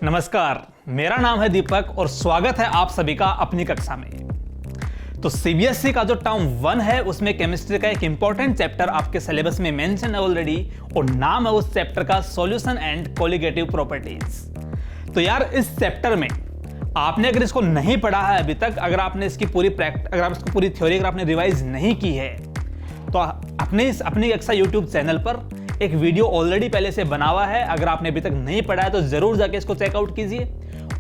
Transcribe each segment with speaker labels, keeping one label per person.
Speaker 1: नमस्कार, मेरा नाम है दीपक और स्वागत है आप सभी का अपनी कक्षा में। तो सीबीएसई का जो टर्म 1 है उसमें केमिस्ट्री का एक इंपॉर्टेंट चैप्टर आपके सिलेबस में मेंशन है ऑलरेडी और नाम है उस चैप्टर का सॉल्यूशन एंड कोलिगेटिव प्रॉपर्टीज। तो यार इस चैप्टर में आपने अगर इसको नहीं पढ़ा है अभी तक, अगर आपने इसकी पूरी पूरी थ्योरी अगर आपने रिवाइज नहीं की है तो अपनी कक्षा यूट्यूब चैनल पर एक वीडियो ऑलरेडी पहले से बना हुआ है। अगर आपने अभी तक नहीं पढ़ा है तो जरूर जाके इसको चेकआउट कीजिए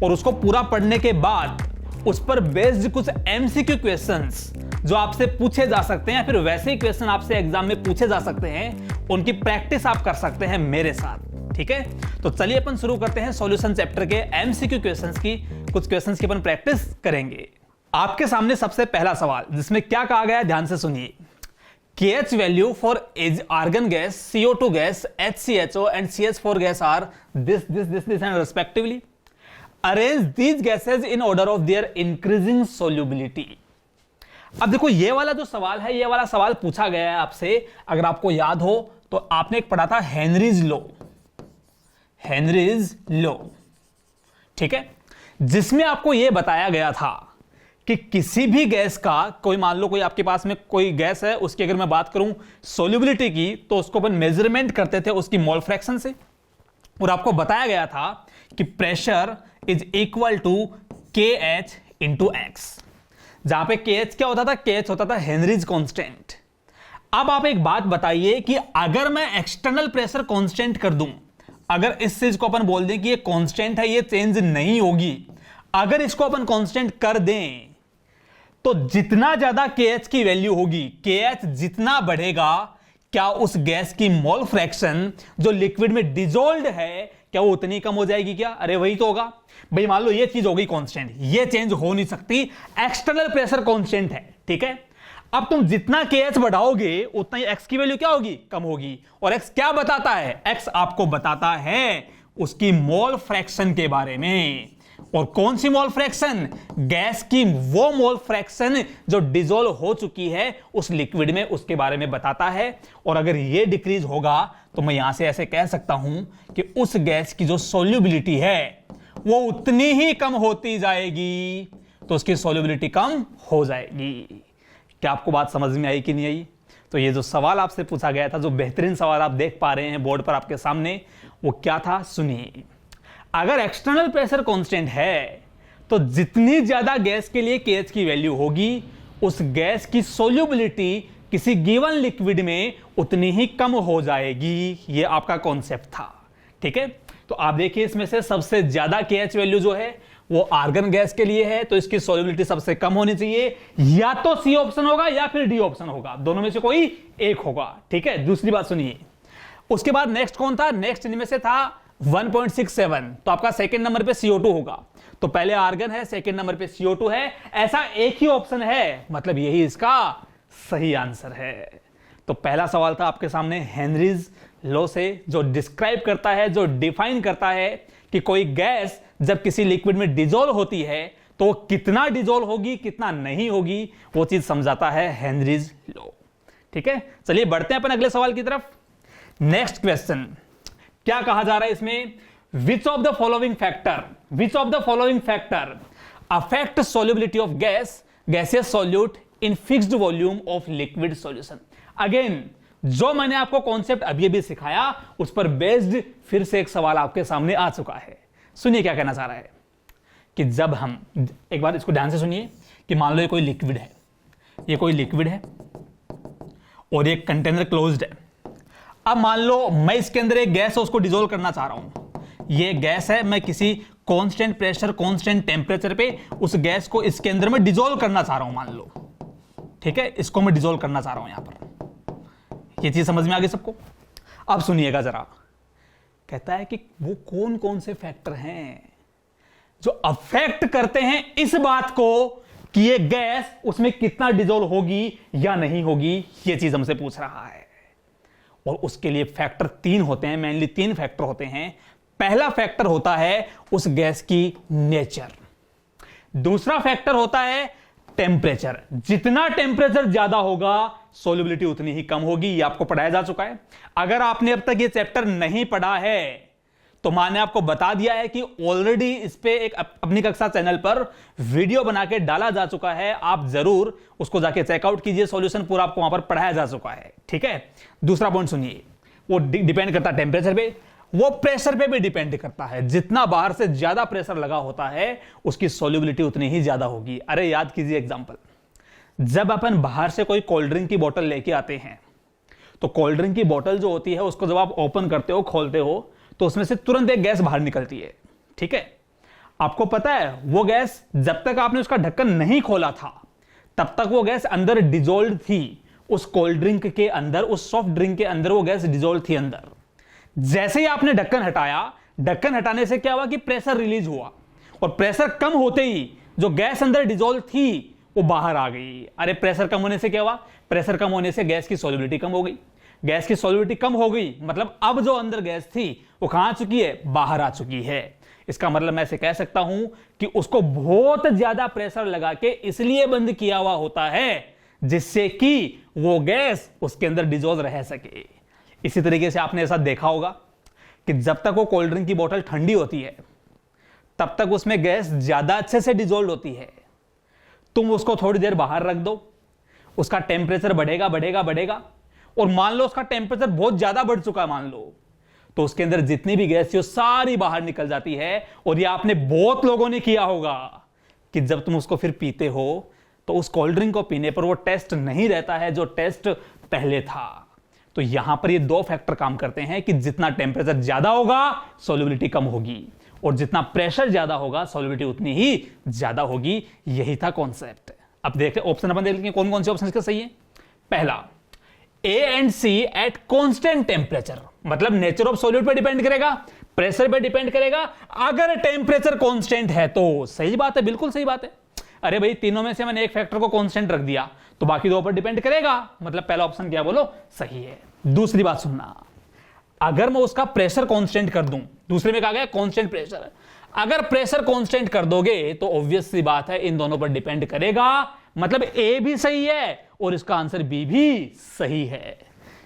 Speaker 1: और उसको पूरा पढ़ने के बाद उस पर बेस्ड कुछ एमसीक्यू क्वेश्चंस जो आपसे पूछे जा सकते हैं या फिर वैसे ही क्वेश्चन आपसे एग्जाम में पूछे जा सकते हैं, उनकी प्रैक्टिस आप कर सकते हैं मेरे साथ। ठीक है, तो चलिए अपन शुरू करते हैं सॉल्यूशन चैप्टर के एमसीक्यू क्वेश्चंस की। कुछ क्वेश्चंस की अपन प्रैक्टिस करेंगे। आपके सामने सबसे पहला सवाल जिसमें क्या कहा गया है, ध्यान से सुनिए। KH value for argon gas, CO2 gas, HCHO and CH4 gas are this and respectively. Arrange these gases in order of their increasing solubility. अब देखो ये वाला जो सवाल है, ये वाला सवाल पूछा गया है आपसे। अगर आपको याद हो तो आपने एक पढ़ा था हेनरीज लॉ, ठीक है, जिसमें आपको यह बताया गया था कि किसी भी गैस का, कोई मान लो कोई आपके पास में कोई गैस है, उसकी अगर मैं बात करूं सोल्यूबिलिटी की, तो उसको अपन मेजरमेंट करते थे उसकी मोल फ्रैक्शन से और आपको बताया गया था कि pressure is equal to KH into X, जहां पे KH क्या होता था, KH होता था हेनरीज कांस्टेंट। अब आप एक बात बताइए कि अगर मैं एक्सटर्नल प्रेशर कांस्टेंट कर दूं, अगर इस चीज को अपन बोल दें कि ये कांस्टेंट है, ये चेंज नहीं होगी, अगर इसको अपन कांस्टेंट कर दें तो जितना ज्यादा KH की वैल्यू होगी, KH जितना बढ़ेगा, क्या उस गैस की मोल फ्रैक्शन जो लिक्विड में डिजोल्व्ड है क्या वो उतनी कम हो जाएगी क्या? अरे वही तो होगा भाई। मान लो ये चीज हो गई कांस्टेंट, ये चेंज हो नहीं सकती, एक्सटर्नल प्रेशर कांस्टेंट है, ठीक है। अब तुम जितना KH बढ़ाओगे उतना ही x की वैल्यू क्या होगी, कम होगी। और x क्या बताता है, x आपको बताता है उसकी मोल फ्रैक्शन के बारे में। और कौन सी मोल फ्रैक्शन, गैस की वो मोल फ्रैक्शन जो डिसॉल्व हो चुकी है उस लिक्विड में, उसके बारे में बताता है। और अगर ये डिक्रीज होगा तो मैं यहां से ऐसे कह सकता हूं कि उस गैस की जो सोल्यूबिलिटी है वो उतनी ही कम होती जाएगी, तो उसकी सोल्यूबिलिटी कम हो जाएगी। क्या आपको बात समझ में आई कि नहीं आई? तो ये जो सवाल आपसे पूछा गया था, जो बेहतरीन सवाल आप देख पा रहे हैं बोर्ड पर आपके सामने, वो क्या था, सुनिए। अगर एक्सटर्नल प्रेशर कांस्टेंट है तो जितनी ज्यादा गैस के लिए KH की वैल्यू होगी, उस गैस की सोल्यूबिलिटी किसी गिवन लिक्विड में उतनी ही कम हो जाएगी। ये आपका कॉन्सेप्ट था, ठीक है। तो आप देखिए इसमें से सबसे ज्यादा KH वैल्यू जो है वो आर्गन गैस के लिए है, तो इसकी सोल्यूबिलिटी सबसे कम होनी चाहिए। या तो C ऑप्शन होगा या फिर D ऑप्शन होगा, दोनों में से कोई एक होगा, ठीक है। दूसरी बात सुनिए, उसके बाद नेक्स्ट कौन था, नेक्स्ट इनमें से था 1.67, तो आपका सेकंड नंबर पे CO2 होगा। तो पहले आर्गन है, सेकंड नंबर पे CO2 है, ऐसा एक ही ऑप्शन है, मतलब यही इसका सही आंसर है। तो पहला सवाल था आपके सामने हेनरीज लॉ से, जो डिस्क्राइब करता है, जो डिफाइन करता है कि कोई गैस जब किसी लिक्विड में डिसॉल्व होती है तो वो कितना डिसॉल्व होगी, कितना नहीं होगी, वो चीज समझाता है हेनरीज लॉ, ठीक है। चलिए बढ़ते हैं अपन अगले सवाल की तरफ। नेक्स्ट क्वेश्चन क्या कहा जा रहा है इसमें, विच of the following factor affect solubility of gaseous solute in fixed volume of liquid solution. Again जो मैंने आपको कॉन्सेप्ट अभी अभी सिखाया उस पर बेस्ड फिर से एक सवाल आपके सामने आ चुका है। सुनिए क्या कहना चाह रहा है कि जब हम, एक बार इसको ध्यान से सुनिए, कि मान लो ये कोई लिक्विड है, ये कोई लिक्विड है और ये कंटेनर क्लोज्ड है। अब मान लो मैं इसके अंदर एक गैस है उसको डिसॉल्व करना चाह रहा हूं, ये गैस है, मैं किसी कांस्टेंट प्रेशर कांस्टेंट टेम्परेचर पे उस गैस को इसके अंदर मैं डिसॉल्व करना चाह रहा हूं, मान लो, ठीक है, इसको मैं डिसॉल्व करना चाह रहा हूं। यहां पर ये चीज समझ में आ गई सबको? अब सुनिएगा जरा, कहता है कि वो कौन कौन से फैक्टर हैं जो अफेक्ट करते हैं इस बात को कि ये गैस उसमें कितना डिसॉल्व होगी या नहीं होगी, ये चीज हमसे पूछ रहा है। और उसके लिए फैक्टर 3 होते हैं, मेनली 3 फैक्टर होते हैं। पहला फैक्टर होता है उस गैस की नेचर, दूसरा फैक्टर होता है टेम्परेचर, जितना टेम्परेचर ज्यादा होगा सोल्यूबिलिटी उतनी ही कम होगी, ये आपको पढ़ाया जा चुका है। अगर आपने अब तक ये चैप्टर नहीं पढ़ा है तो मैंने आपको बता दिया है कि ऑलरेडी इस पे एक अपनी कक्षा चैनल पर वीडियो बना के डाला जा चुका है, आप जरूर उसको जाके चेकआउट कीजिए, सॉल्यूशन पूरा आपको वहां पर पढ़ाया जा चुका है। ठीक है, दूसरा पॉइंट सुनिए, वो डिपेंड करता है टेम्परेचर पे, वो प्रेशर पे भी डिपेंड करता है। जितना बाहर से ज्यादा प्रेशर लगा होता है उसकी सॉल्युबिलिटी उतनी ही ज्यादा होगी। अरे याद कीजिए एग्जांपल, जब अपन बाहर से कोई कोल्ड ड्रिंक की बोतल लेके आते हैं तो कोल्ड ड्रिंक की बोतल जो होती है उसको जब आप ओपन करते हो, खोलते हो, तो उसमें से तुरंत एक गैस बाहर निकलती है। ठीक है, आपको पता है वो गैस जब तक आपने उसका ढक्कन नहीं खोला था तब तक वो गैस अंदर डिजोल्व थी, उस कोल्ड ड्रिंक के अंदर, उस सॉफ्ट ड्रिंक के अंदर वो गैस डिजोल्व थी अंदर। जैसे ही आपने ढक्कन हटाया, ढक्कन हटाने से क्या हुआ कि प्रेशर रिलीज हुआ, और प्रेशर कम होते ही जो गैस अंदर डिजोल्व थी वो बाहर आ गई। अरे प्रेशर कम होने से क्या हुआ, प्रेशर कम होने से गैस की सॉल्युबिलिटी कम हो गई। गैस की सॉल्युबिलिटी कम हो गई मतलब अब जो अंदर गैस थी वो कहां आ चुकी है, बाहर आ चुकी है। इसका मतलब मैं ऐसे कह सकता हूं कि उसको बहुत ज्यादा प्रेशर लगा के इसलिए बंद किया हुआ होता है जिससे कि वो गैस उसके अंदर डिजोल्व रह सके। इसी तरीके से आपने ऐसा देखा होगा कि जब तक वो कोल्ड ड्रिंक की बोतल ठंडी होती है तब तक उसमें गैस ज्यादा अच्छे से डिजोल्व होती है। तुम उसको थोड़ी देर बाहर रख दो, उसका टेम्परेचर बढ़ेगा बढ़ेगा बढ़ेगा, और मान लो उसका टेम्परेचर बहुत ज्यादा बढ़ चुका है मान लो, तो उसके अंदर जितनी भी गैस थी वो सारी बाहर निकल जाती है। और ये आपने बहुत लोगों ने किया होगा कि जब तुम उसको फिर पीते हो तो उस कोल्ड ड्रिंक को पीने पर वो टेस्ट नहीं रहता है जो टेस्ट पहले था। तो यहां पर ये दो फैक्टर काम करते हैं कि जितना टेम्परेचर ज्यादा होगा सॉल्युबिलिटी कम होगी, और जितना प्रेशर ज्यादा होगा सॉल्युबिलिटी उतनी ही ज्यादा होगी। यही था कॉन्सेप्ट। अब देखते हैं ऑप्शन, अपन देख लेंगे कौन कौन से ऑप्शन इसके सही है। पहला, A and C at constant temperature, मतलब नेचर ऑफ सॉल्यूट पे डिपेंड करेगा, प्रेशर पे डिपेंड करेगा। अगर टेम्परेचर कांस्टेंट है तो सही बात है, बिल्कुल सही बात है। अरे भाई तीनों में से मैंने एक फैक्टर को कांस्टेंट रख दिया तो बाकी दो पर डिपेंड करेगा, मतलब पहला ऑप्शन क्या बोलो सही है। दूसरी बात सुनना, अगर मैं उसका प्रेशर कांस्टेंट कर दूं, दूसरे में कहा गया कांस्टेंट प्रेशर, अगर प्रेशर कांस्टेंट कर दोगे तो ऑब्वियस सी बात है इन दोनों पर डिपेंड करेगा, मतलब ए भी सही है और इसका आंसर बी भी सही है।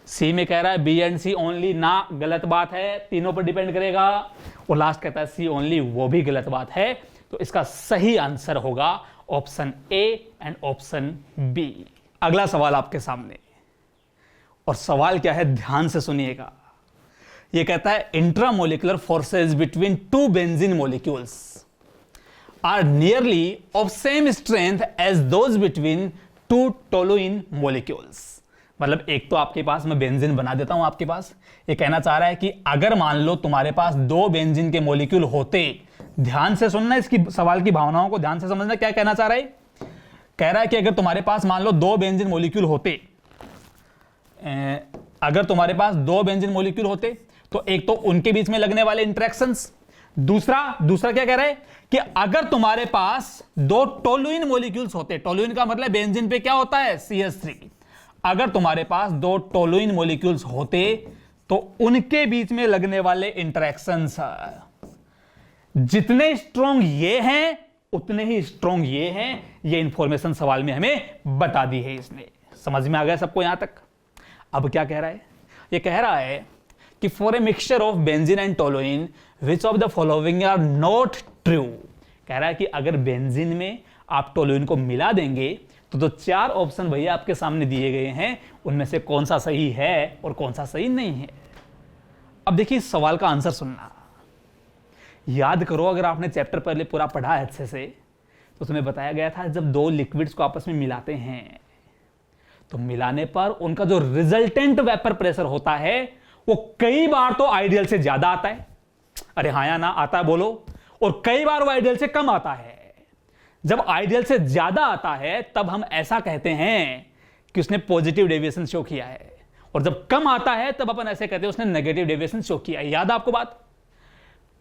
Speaker 1: सी में कह रहा है बी एंड सी ओनली, ना गलत बात है, तीनों पर डिपेंड करेगा। और लास्ट कहता है सी ओनली, वो भी गलत बात है। तो इसका सही आंसर होगा option A and option B. अगला सवाल आपके सामने, और सवाल क्या है ध्यान से सुनिएगा। यह कहता है intramolecular forces between two benzene molecules are nearly of same strength as those between two toluene molecules. मतलब एक तो आपके पास, मैं बेंजीन बना देता हूं आपके पास, ये कहना चाह रहा है कि अगर मान लो तुम्हारे पास दो बेंजीन के मॉलिक्यूल होते, ध्यान से सुनना, इसकी सवाल की भावनाओं को ध्यान से समझना, क्या कहना चाह रहा है। कह रहा है कि अगर तुम्हारे पास मान लो दो बेंजीन मॉलिक्यूल होते, अगर तुम्हारे पास दो बेंजीन मॉलिक्यूल होते तो एक तो उनके बीच में लगने वाले इंटरेक्शंस, दूसरा क्या कह रहा है कि अगर तुम्हारे पास दो टोलुइन मॉलिक्यूल्स होते, टोलुइन का मतलब बेंजीन पे क्या होता है CH3, अगर तुम्हारे पास दो टोलुइन मॉलिक्यूल्स होते तो उनके बीच में लगने वाले इंटरेक्शंस जितने स्ट्रॉन्ग ये हैं उतने ही स्ट्रॉन्ग ये हैं। ये इंफॉर्मेशन सवाल में हमें बता दी है इसने। समझ में आ गया सबको यहां तक। अब क्या कह रहा है, ये कह रहा है कि for a mixture of benzene and toluene which of the following are not true. कह रहा है कि अगर बेंजीन में आप टोलुइन को मिला देंगे तो जो चार ऑप्शन भैया आपके सामने दिए गए हैं उनमें से कौन सा सही है और कौन सा सही नहीं है। अब देखिए सवाल का आंसर सुनना, याद करो अगर आपने चैप्टर पहले पूरा पढ़ा है अच्छे से तो तुम्हें बताया गया था जब दो लिक्विड्स को आपस में मिलाते हैं तो मिलाने पर उनका जो रिजल्टेंट वेपर प्रेशर होता है वो कई बार तो आइडियल से ज्यादा आता है, अरे हाँ या ना आता है बोलो, और कई बार वो आइडियल से कम आता है। जब आइडियल से ज्यादा आता है तब हम ऐसा कहते हैं कि उसने पॉजिटिव डेविएशन शो किया है, और जब कम आता है तब अपन ऐसे कहते हैं उसने नेगेटिव डेविएशन शो किया है। याद आपको बात,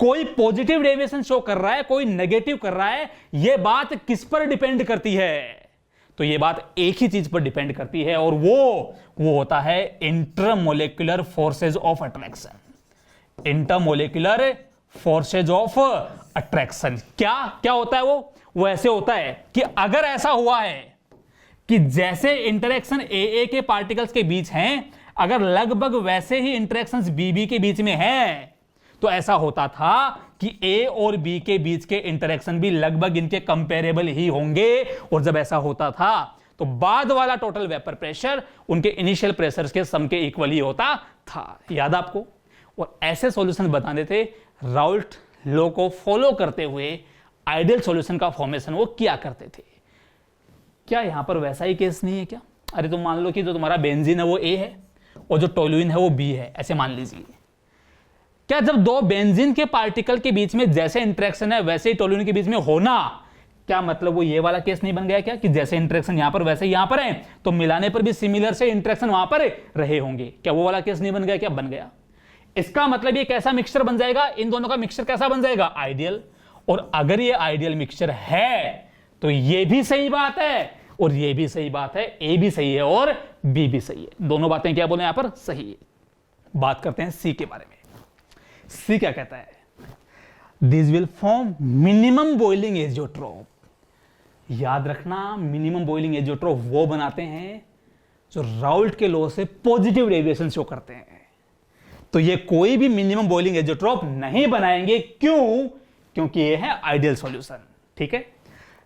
Speaker 1: कोई पॉजिटिव डेविएशन शो कर रहा है, कोई नेगेटिव कर रहा है, यह बात किस पर डिपेंड करती है, तो यह बात एक ही चीज पर डिपेंड करती है और वो होता है intermolecular forces of attraction. Intermolecular forces of attraction क्या होता है वो ऐसे होता है कि अगर ऐसा हुआ है कि जैसे इंटरेक्शन ए के पार्टिकल्स के बीच हैं, अगर लगभग वैसे ही इंटरेक्शंस बी के बीच में है तो ऐसा होता था कि ए और बी के बीच के इंटरेक्शन भी लगभग इनके कंपेरेबल ही होंगे, और जब ऐसा होता था तो बाद वाला टोटल वेपर प्रेशर उनके इनिशियल प्रेशर के सम के इक्वल ही होता था। याद आपको? और ऐसे सॉल्यूशन बताने थे राउल्ट लॉ को फॉलो करते हुए आइडियल सॉल्यूशन का फॉर्मेशन वो किया करते थे। क्या यहां पर वैसा ही केस नहीं है क्या? अरे तो मान लो कि जो तुम्हारा बेंजीन है वो ए है और जो टोलुइन है वो बी है, ऐसे मान लीजिए। क्या जब दो बेंजीन के पार्टिकल के बीच में जैसे इंटरेक्शन है वैसे ही टोलुइन के बीच में होना, क्या मतलब वो ये वाला केस नहीं बन गया क्या कि जैसे इंटरेक्शन यहां पर वैसे यहां पर है, तो मिलाने पर भी सिमिलर से इंटरेक्शन वहां पर रहे होंगे? क्या वो वाला केस नहीं बन गया? क्या बन गया? इसका मतलब ये कैसा मिक्सचर बन जाएगा? इन दोनों का मिक्सचर कैसा बन जाएगा? आइडियल। और अगर ये आइडियल मिक्सचर है तो ये भी सही बात है और ये भी सही बात है, ए भी सही है और बी भी सही है। दोनों बातें क्या बोले यहां पर? सही है। बात करते हैं सी के बारे में। सी क्या कहता है? This will form minimum boiling azeotrope. याद रखना, मिनिमम बॉइलिंग एजियोट्रोप वो बनाते हैं जो राउल्ट के लॉ से पॉजिटिव डेविएशन शो करते हैं। तो ये कोई भी मिनिमम बॉइलिंग एजियोट्रोप नहीं बनाएंगे। क्यों? क्योंकि ये है आइडियल सॉल्यूशन। ठीक है।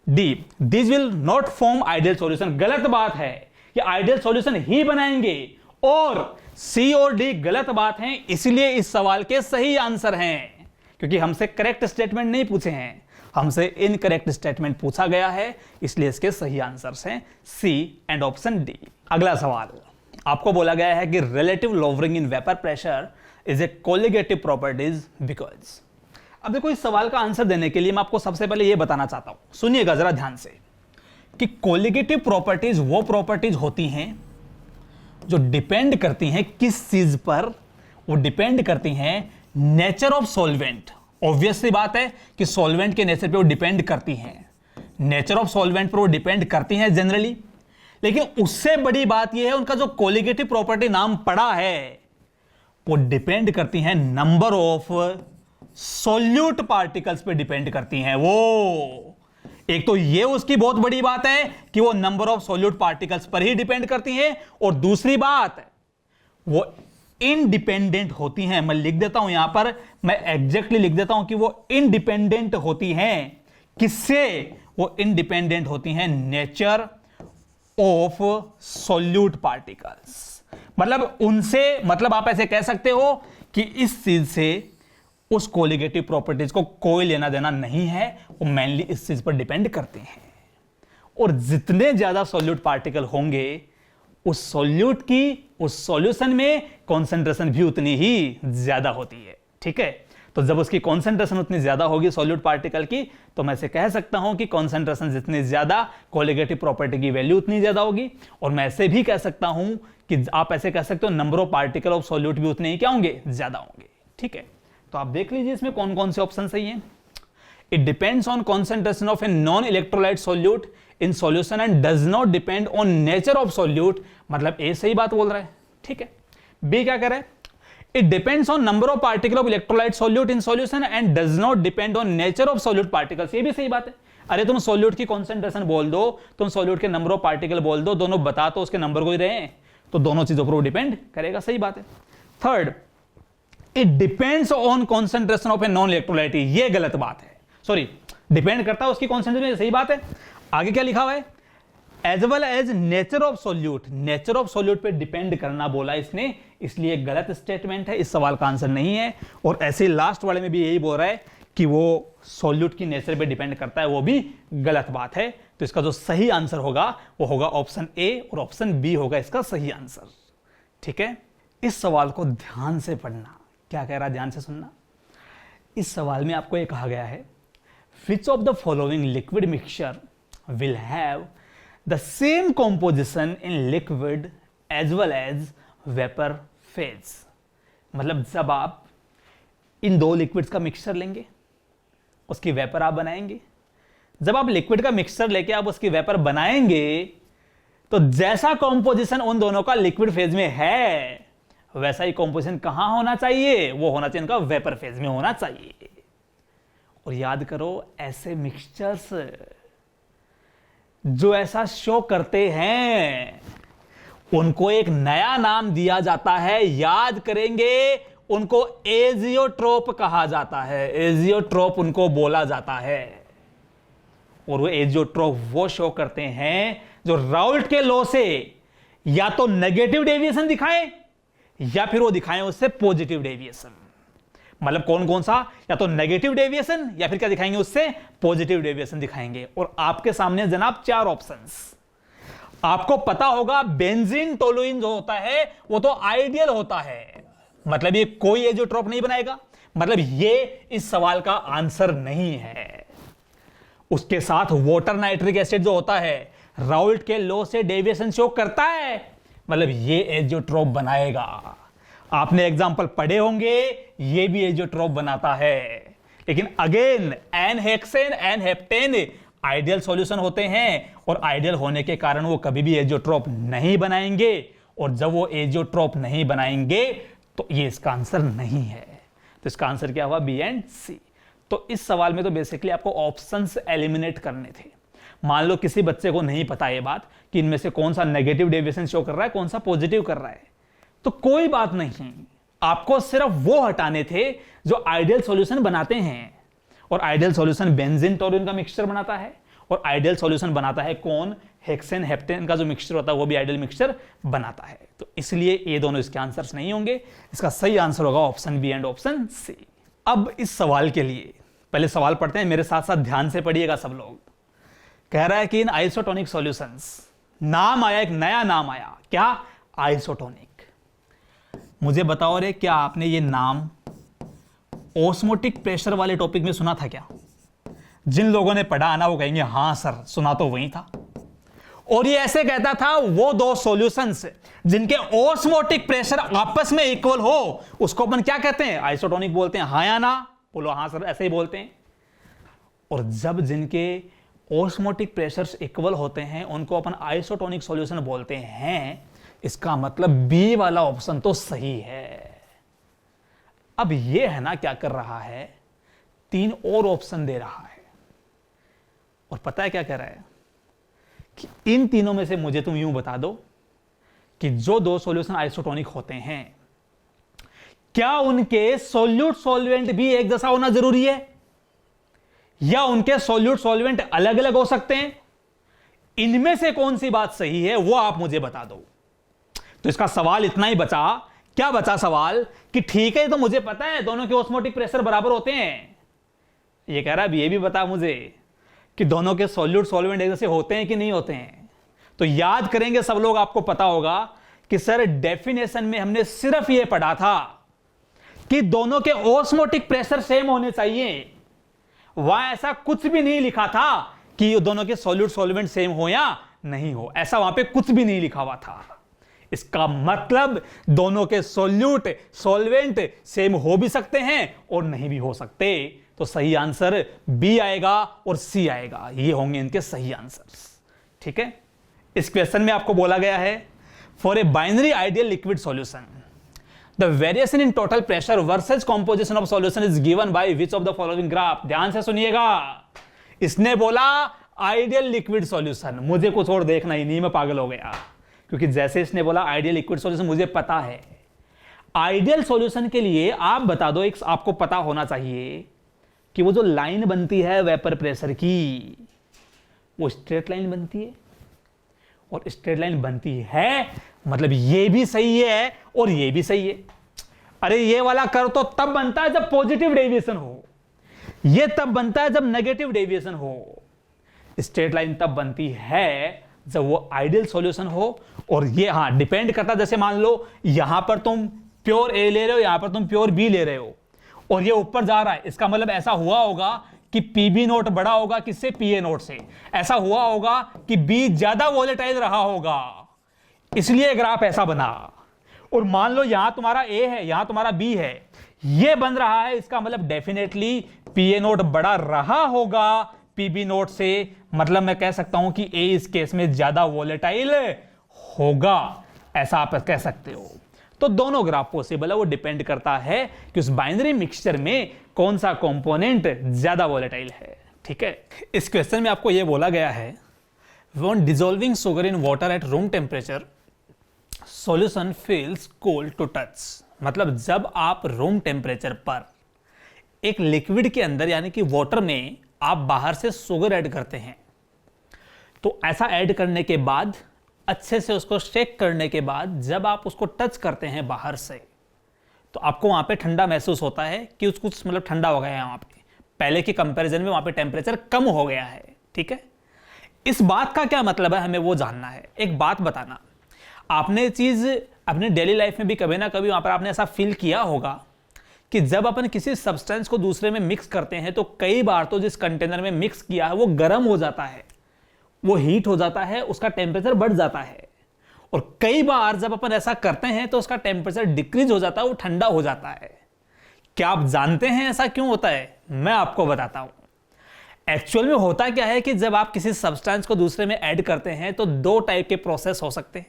Speaker 1: D, this will not form ideal solution. गलत बात है, ये आइडियल सॉल्यूशन ही बनाएंगे। और सी और डी गलत बात है, इसलिए इस सवाल के सही आंसर हैं, क्योंकि हमसे करेक्ट स्टेटमेंट नहीं पूछे हैं, हमसे इनकरेक्ट स्टेटमेंट पूछा गया है, इसलिए इसके सही आंसर्स हैं सी एंड ऑप्शन डी। अगला सवाल, आपको बोला गया है कि relative lowering in vapour pressure is a colligative properties because. अब देखो, इस सवाल का आंसर देने के लिए मैं आपको सबसे पहले यह बताना चाहता हूं, सुनिएगा जरा ध्यान से, कि कोलिगेटिव प्रॉपर्टीज वो प्रॉपर्टीज होती हैं जो डिपेंड करती हैं किस चीज पर? वो डिपेंड करती हैं नेचर ऑफ सॉल्वेंट। ऑब्वियस सी बात है कि सॉल्वेंट के नेचर पे वो डिपेंड करती हैं, नेचर ऑफ सॉल्वेंट पर वो डिपेंड करती हैं जनरली। लेकिन उससे बड़ी बात यह है, उनका जो कोलिगेटिव प्रॉपर्टी नाम पड़ा है वो डिपेंड करती हैं नंबर ऑफ सॉल्यूट पार्टिकल्स पे डिपेंड करती हैं। वो एक तो ये उसकी बहुत बड़ी बात है कि वो नंबर ऑफ सॉल्यूट पार्टिकल्स पर ही डिपेंड करती हैं, और दूसरी बात वो इंडिपेंडेंट होती हैं। मैं लिख देता हूं यहां पर, मैं एग्जैक्टली लिख देता हूं कि वो इंडिपेंडेंट होती हैं। किससे? वो इंडिपेंडेंट होती हैं नेचर ऑफ सॉल्यूट पार्टिकल्स। मतलब उनसे, मतलब आप ऐसे कह सकते हो कि इस चीज से उस कोलिगेटिव प्रॉपर्टीज को कोई लेना देना नहीं है, वो मेनली इस चीज पर डिपेंड करते हैं। और जितने ज्यादा सॉल्यूट पार्टिकल होंगे उस सॉल्यूट की, उस सॉल्यूशन में कॉन्सेंट्रेशन भी उतनी ही ज्यादा होती है। ठीक है। तो जब उसकी कॉन्सेंट्रेशन उतनी ज्यादा होगी सॉल्यूट पार्टिकल की, तो मैं ऐसे कह सकता हूं कि कॉन्सेंट्रेशन जितनी ज्यादा, कोलिगेटिव प्रॉपर्टी की वैल्यू उतनी ज्यादा होगी। और मैं ऐसे भी कह सकता हूं कि आप ऐसे कह सकते हो number of particle of solute भी उतने ही क्या होंगे? ज्यादा होंगे। ठीक है। तो आप देख लीजिए इसमें कौन कौन से ऑप्शन सही हैं। It depends on concentration of a non electrolyte solute in solution and does not depend on nature of solute. मतलब ए सही बात बोल रहा है। ठीक है। बी क्या कह रहा है? It depends on number of particle of electrolyte solute in solution and does not depend on nature of solute particles. ये भी सही बात है। अरे तुम सॉल्यूट की कॉन्सेंट्रेशन बोल दो, तुम सॉल्यूट के नंबर ऑफ पार्टिकल बोल दो, दोनों बता तो उसके नंबर को ही रहे हैं, तो दोनों चीजों पर वो डिपेंड करेगा। सही बात है। Third, it depends on concentration of a non electrolyte. ये गलत बात है, सॉरी, डिपेंड करता है उसकी कॉन्सेंट्रेशन। सही बात है। आगे क्या लिखा हुआ है? As well as nature of solute. Nature of solute पे डिपेंड करना बोला इसने, इसलिए गलत स्टेटमेंट है, इस सवाल का आंसर नहीं है। और ऐसे लास्ट वाले में भी यही बोल रहा है कि वो सॉल्यूट की नेचर पे डिपेंड करता है, वो भी गलत बात है। तो इसका जो सही आंसर होगा वो होगा ऑप्शन ए, और ऑप्शन बी होगा इसका सही आंसर। ठीक है। इस सवाल को ध्यान से पढ़ना। क्या कह रहा है? ध्यान से सुनना। इस सवाल में आपको ये कहा गया है, which of the following liquid mixture will have the same composition in liquid as well as vapor phase। मतलब जब आप इन दो लिक्विड्स का मिक्सचर लेंगे, उसकी वेपर आप बनाएंगे, जब आप लिक्विड का मिक्सचर लेके आप उसकी वेपर बनाएंगे, तो जैसा कॉम्पोजिशन उन दोनों का लिक्विड फेज में है वैसा ही कॉम्पोजिशन कहां होना चाहिए? वो होना चाहिए उनका वेपर फेज में होना चाहिए। और याद करो, ऐसे मिक्सचर्स जो ऐसा शो करते हैं उनको एक नया नाम दिया जाता है। याद करेंगे, उनको एजियोट्रोप कहा जाता है, एजियोट्रोप उनको बोला जाता है। और वो एजियोट्रोप वो शो करते हैं जो राउल्ट के लॉ से या तो नेगेटिव डेविएशन दिखाएं या फिर वो दिखाएं उससे पॉजिटिव डेविएशन। मतलब कौन कौन सा, या तो नेगेटिव डेविएशन या फिर क्या दिखाएंगे, उससे पॉजिटिव डेविएशन दिखाएंगे। और आपके सामने जनाब 4 ऑप्शंस। आपको पता होगा बेंजीन टोलुइन जो होता है वो तो आइडियल होता है, मतलब ये कोई एजियोट्रोप नहीं बनाएगा, मतलब ये इस सवाल का आंसर नहीं है। उसके साथ वाटर नाइट्रिक एसिड जो होता है राउल्ट के लॉ से डेविएशन शो करता है, मतलब ये एजियोट्रोप बनाएगा। आपने एग्जांपल पढ़े होंगे, ये भी एजियोट्रोप बनाता है। लेकिन again n hexane n heptane ideal solution होते हैं और आइडियल होने के कारण वो कभी भी एजियोट्रोप नहीं बनाएंगे। और जब वो एजियोट्रोप नहीं बनाएंगे तो ये इसका आंसर नहीं है। तो इसका आंसर क्या हुआ, बी एंड सी। तो इस सवाल में तो बेसिकली आपको ऑप्शंस एलिमिनेट करने थे। मान लो किसी बच्चे को नहीं पता ये बात कि इनमें से कौन सा नेगेटिव डेविएशन शो कर रहा है, कौन सा पॉजिटिव कर रहा है, तो कोई बात नहीं, आपको सिर्फ वो हटाने थे जो आइडियल सॉल्यूशन बनाते हैं। और आइडियल सॉल्यूशन बेंजीन टोलुइन का मिक्सचर बनाता है, और आइडियल सॉल्यूशन बनाता है कौन, हेक्सेन हेप्टेन का जो मिक्सचर होता है वो भी आइडियल मिक्सचर बनाता है। तो इसलिए ये दोनों इसके आंसर्स नहीं होंगे। इसका सही आंसर होगा option B and option C. अब इस सवाल के लिए पहले सवाल पढ़ते हैं, मेरे साथ साथ ध्यान से पढ़िएगा सब लोग। कह रहा है कि इन आइसोटोनिक सॉल्यूशंस, नाम आया, एक नया नाम आया, क्या, आइसोटोनिक। मुझे बताओ रे, क्या आपने ये नाम ऑस्मोटिक प्रेशर वाले टॉपिक में सुना था क्या? जिन लोगों ने पढ़ा ना वो कहेंगे हाँ सर सुना तो वही था। और ये ऐसे कहता था वो 2 सॉल्यूशंस जिनके ऑस्मोटिक प्रेशर आपस में इक्वल हो उसको अपन क्या कहते हैं, आइसोटोनिक बोलते हैं। हाँ या ना बोलो, हाँ सर ऐसे ही बोलते हैं। और जब जिनके ऑस्मोटिक प्रेशर्स इक्वल होते हैं उनको अपन आइसोटोनिक सॉल्यूशन बोलते हैं। इसका मतलब बी वाला ऑप्शन तो सही है। अब ये है ना क्या कर रहा है, 3 और ऑप्शन दे रहा है। और पता है क्या कह रहा है कि इन तीनों में से मुझे तुम यूं बता दो कि जो 2 सॉल्यूशन आइसोटोनिक होते हैं क्या उनके सॉल्यूट सॉल्वेंट भी एक जैसा होना जरूरी है, या उनके सॉल्यूट सॉल्वेंट अलग अलग हो सकते हैं? इनमें से कौन सी बात सही है वो आप मुझे बता दो। तो इसका सवाल इतना ही बचा, क्या बचा सवाल, कि ठीक है तो मुझे पता है दोनों के ऑस्मोटिक प्रेशर बराबर होते हैं। ये कह रहा है ये भी बता मुझे कि दोनों के सॉल्यूट सॉल्वेंट एक जैसे होते हैं कि नहीं होते हैं। तो याद करेंगे सब लोग, आपको पता होगा कि सर डेफिनेशन में हमने सिर्फ ये पढ़ा था कि दोनों के ऑस्मोटिक प्रेशर सेम होने चाहिए। वहां ऐसा कुछ भी नहीं लिखा था कि दोनों के सॉल्यूट सॉल्वेंट सेम हो या नहीं हो, ऐसा वहां पे कुछ भी नहीं लिखा हुआ था। इसका मतलब दोनों के सॉल्यूट सॉल्वेंट सेम हो भी सकते हैं और नहीं भी हो सकते। तो सही आंसर बी आएगा और सी आएगा, ये होंगे इनके सही आंसर्स। ठीक है, इस क्वेश्चन में आपको बोला गया है for a binary ideal liquid solution the variation in total pressure versus composition of solution is given by which of the following graph. ध्यान से सुनिएगा, इसने बोला आइडियल लिक्विड सॉल्यूशन, मुझे कुछ और देखना ही नहीं, मैं पागल हो गया। क्योंकि जैसे इसने बोला आइडियल लिक्विड सॉल्यूशन, मुझे पता है आइडियल सॉल्यूशन के लिए आप बता दो, एक आपको पता होना चाहिए कि वो जो लाइन बनती है वेपर प्रेशर की वो स्ट्रेट लाइन बनती है। और स्ट्रेट लाइन बनती है मतलब ये भी सही है और ये भी सही है। अरे ये वाला कर तो तब बनता है जब पॉजिटिव डेविएशन हो, ये तब बनता है जब नेगेटिव डेविएशन हो। स्ट्रेट लाइन तब बनती है जब वो आइडियल सॉल्यूशन हो। और ये हाँ डिपेंड करता है, जैसे मान लो यहां पर तुम प्योर ए ले रहे हो, यहां पर तुम प्योर बी ले रहे हो और ये ऊपर जा रहा है, इसका मतलब ऐसा हुआ होगा कि पीबी नोट बड़ा होगा किससे, पीए नोट से। ऐसा हुआ होगा कि बी ज्यादा वोलेटाइल रहा होगा, इसलिए ग्राफ ऐसा बना। और मान लो यहां तुम्हारा ए है, यहां तुम्हारा बी है, ये बन रहा है, इसका मतलब डेफिनेटली पीए नोट बड़ा रहा होगा पीबी नोट से। मतलब मैं कह सकता हूं कि ए इस केस में ज्यादा वोलेटाइल होगा, ऐसा आप कह सकते हो। तो दोनों ग्राफ पॉसिबल है, वो डिपेंड करता है कि उस बाइनरी मिक्सचर में कौन सा कंपोनेंट ज्यादा वोलेटाइल है। ठीक है, इस क्वेश्चन में आपको यह बोला गया है when dissolving sugar in water at room temperature solution feels cold to touch. मतलब जब आप रूम टेम्परेचर पर एक लिक्विड के अंदर यानी कि वाटर में आप बाहर से शुगर ऐड करते हैं, तो ऐसा ऐड करने के बाद अच्छे से उसको शेक करने के बाद जब आप उसको टच करते हैं बाहर से, तो आपको वहां पे ठंडा महसूस होता है कि उसको मतलब ठंडा हो गया है, वहां पे पहले के कंपैरिजन में वहां पे टेम्परेचर कम हो गया है। ठीक है, इस बात का क्या मतलब है हमें वो जानना है। एक बात बताना, आपने चीज अपने डेली लाइफ में भी कभी ना कभी वहां पर आपने ऐसा फील किया होगा कि जब अपन किसी सब्सटेंस को दूसरे में मिक्स करते हैं तो कई बार तो जिस कंटेनर में मिक्स किया है वो गर्म हो जाता है, वो हीट हो जाता है, उसका टेम्परेचर बढ़ जाता है। और कई बार जब अपन ऐसा करते हैं तो उसका टेम्परेचर डिक्रीज हो जाता है, वो ठंडा हो जाता है। क्या आप जानते हैं ऐसा क्यों होता है? मैं आपको बताता हूं। एक्चुअल में होता क्या है कि जब आप किसी सब्सटेंस को दूसरे में ऐड करते हैं तो दो टाइप के प्रोसेस हो सकते हैं।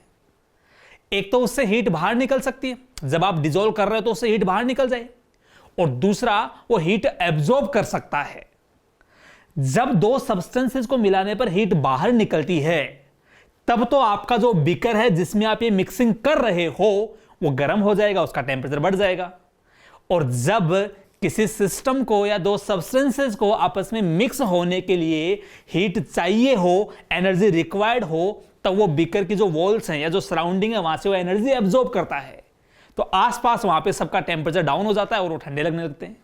Speaker 1: एक तो उससे हीट बाहर निकल सकती है, जब आप डिसॉल्व कर रहे हो तो उससे हीट बाहर निकल जाए, और दूसरा वो हीट एब्जॉर्ब कर सकता है। जब दो सब्सटेंसेस को मिलाने पर हीट बाहर निकलती है तब तो आपका जो बीकर है जिसमें आप ये मिक्सिंग कर रहे हो वो गर्म हो जाएगा, उसका टेम्परेचर बढ़ जाएगा। और जब किसी सिस्टम को या दो सब्सटेंसेस को आपस में मिक्स होने के लिए हीट चाहिए हो, एनर्जी रिक्वायर्ड हो, तब वो बीकर की जो वॉल्स हैं या जो सराउंडिंग है वहां से वो एनर्जी एब्जॉर्ब करता है, तो आसपास वहां पे सबका टेम्परेचर डाउन हो जाता है और वो ठंडे लगने लगते हैं।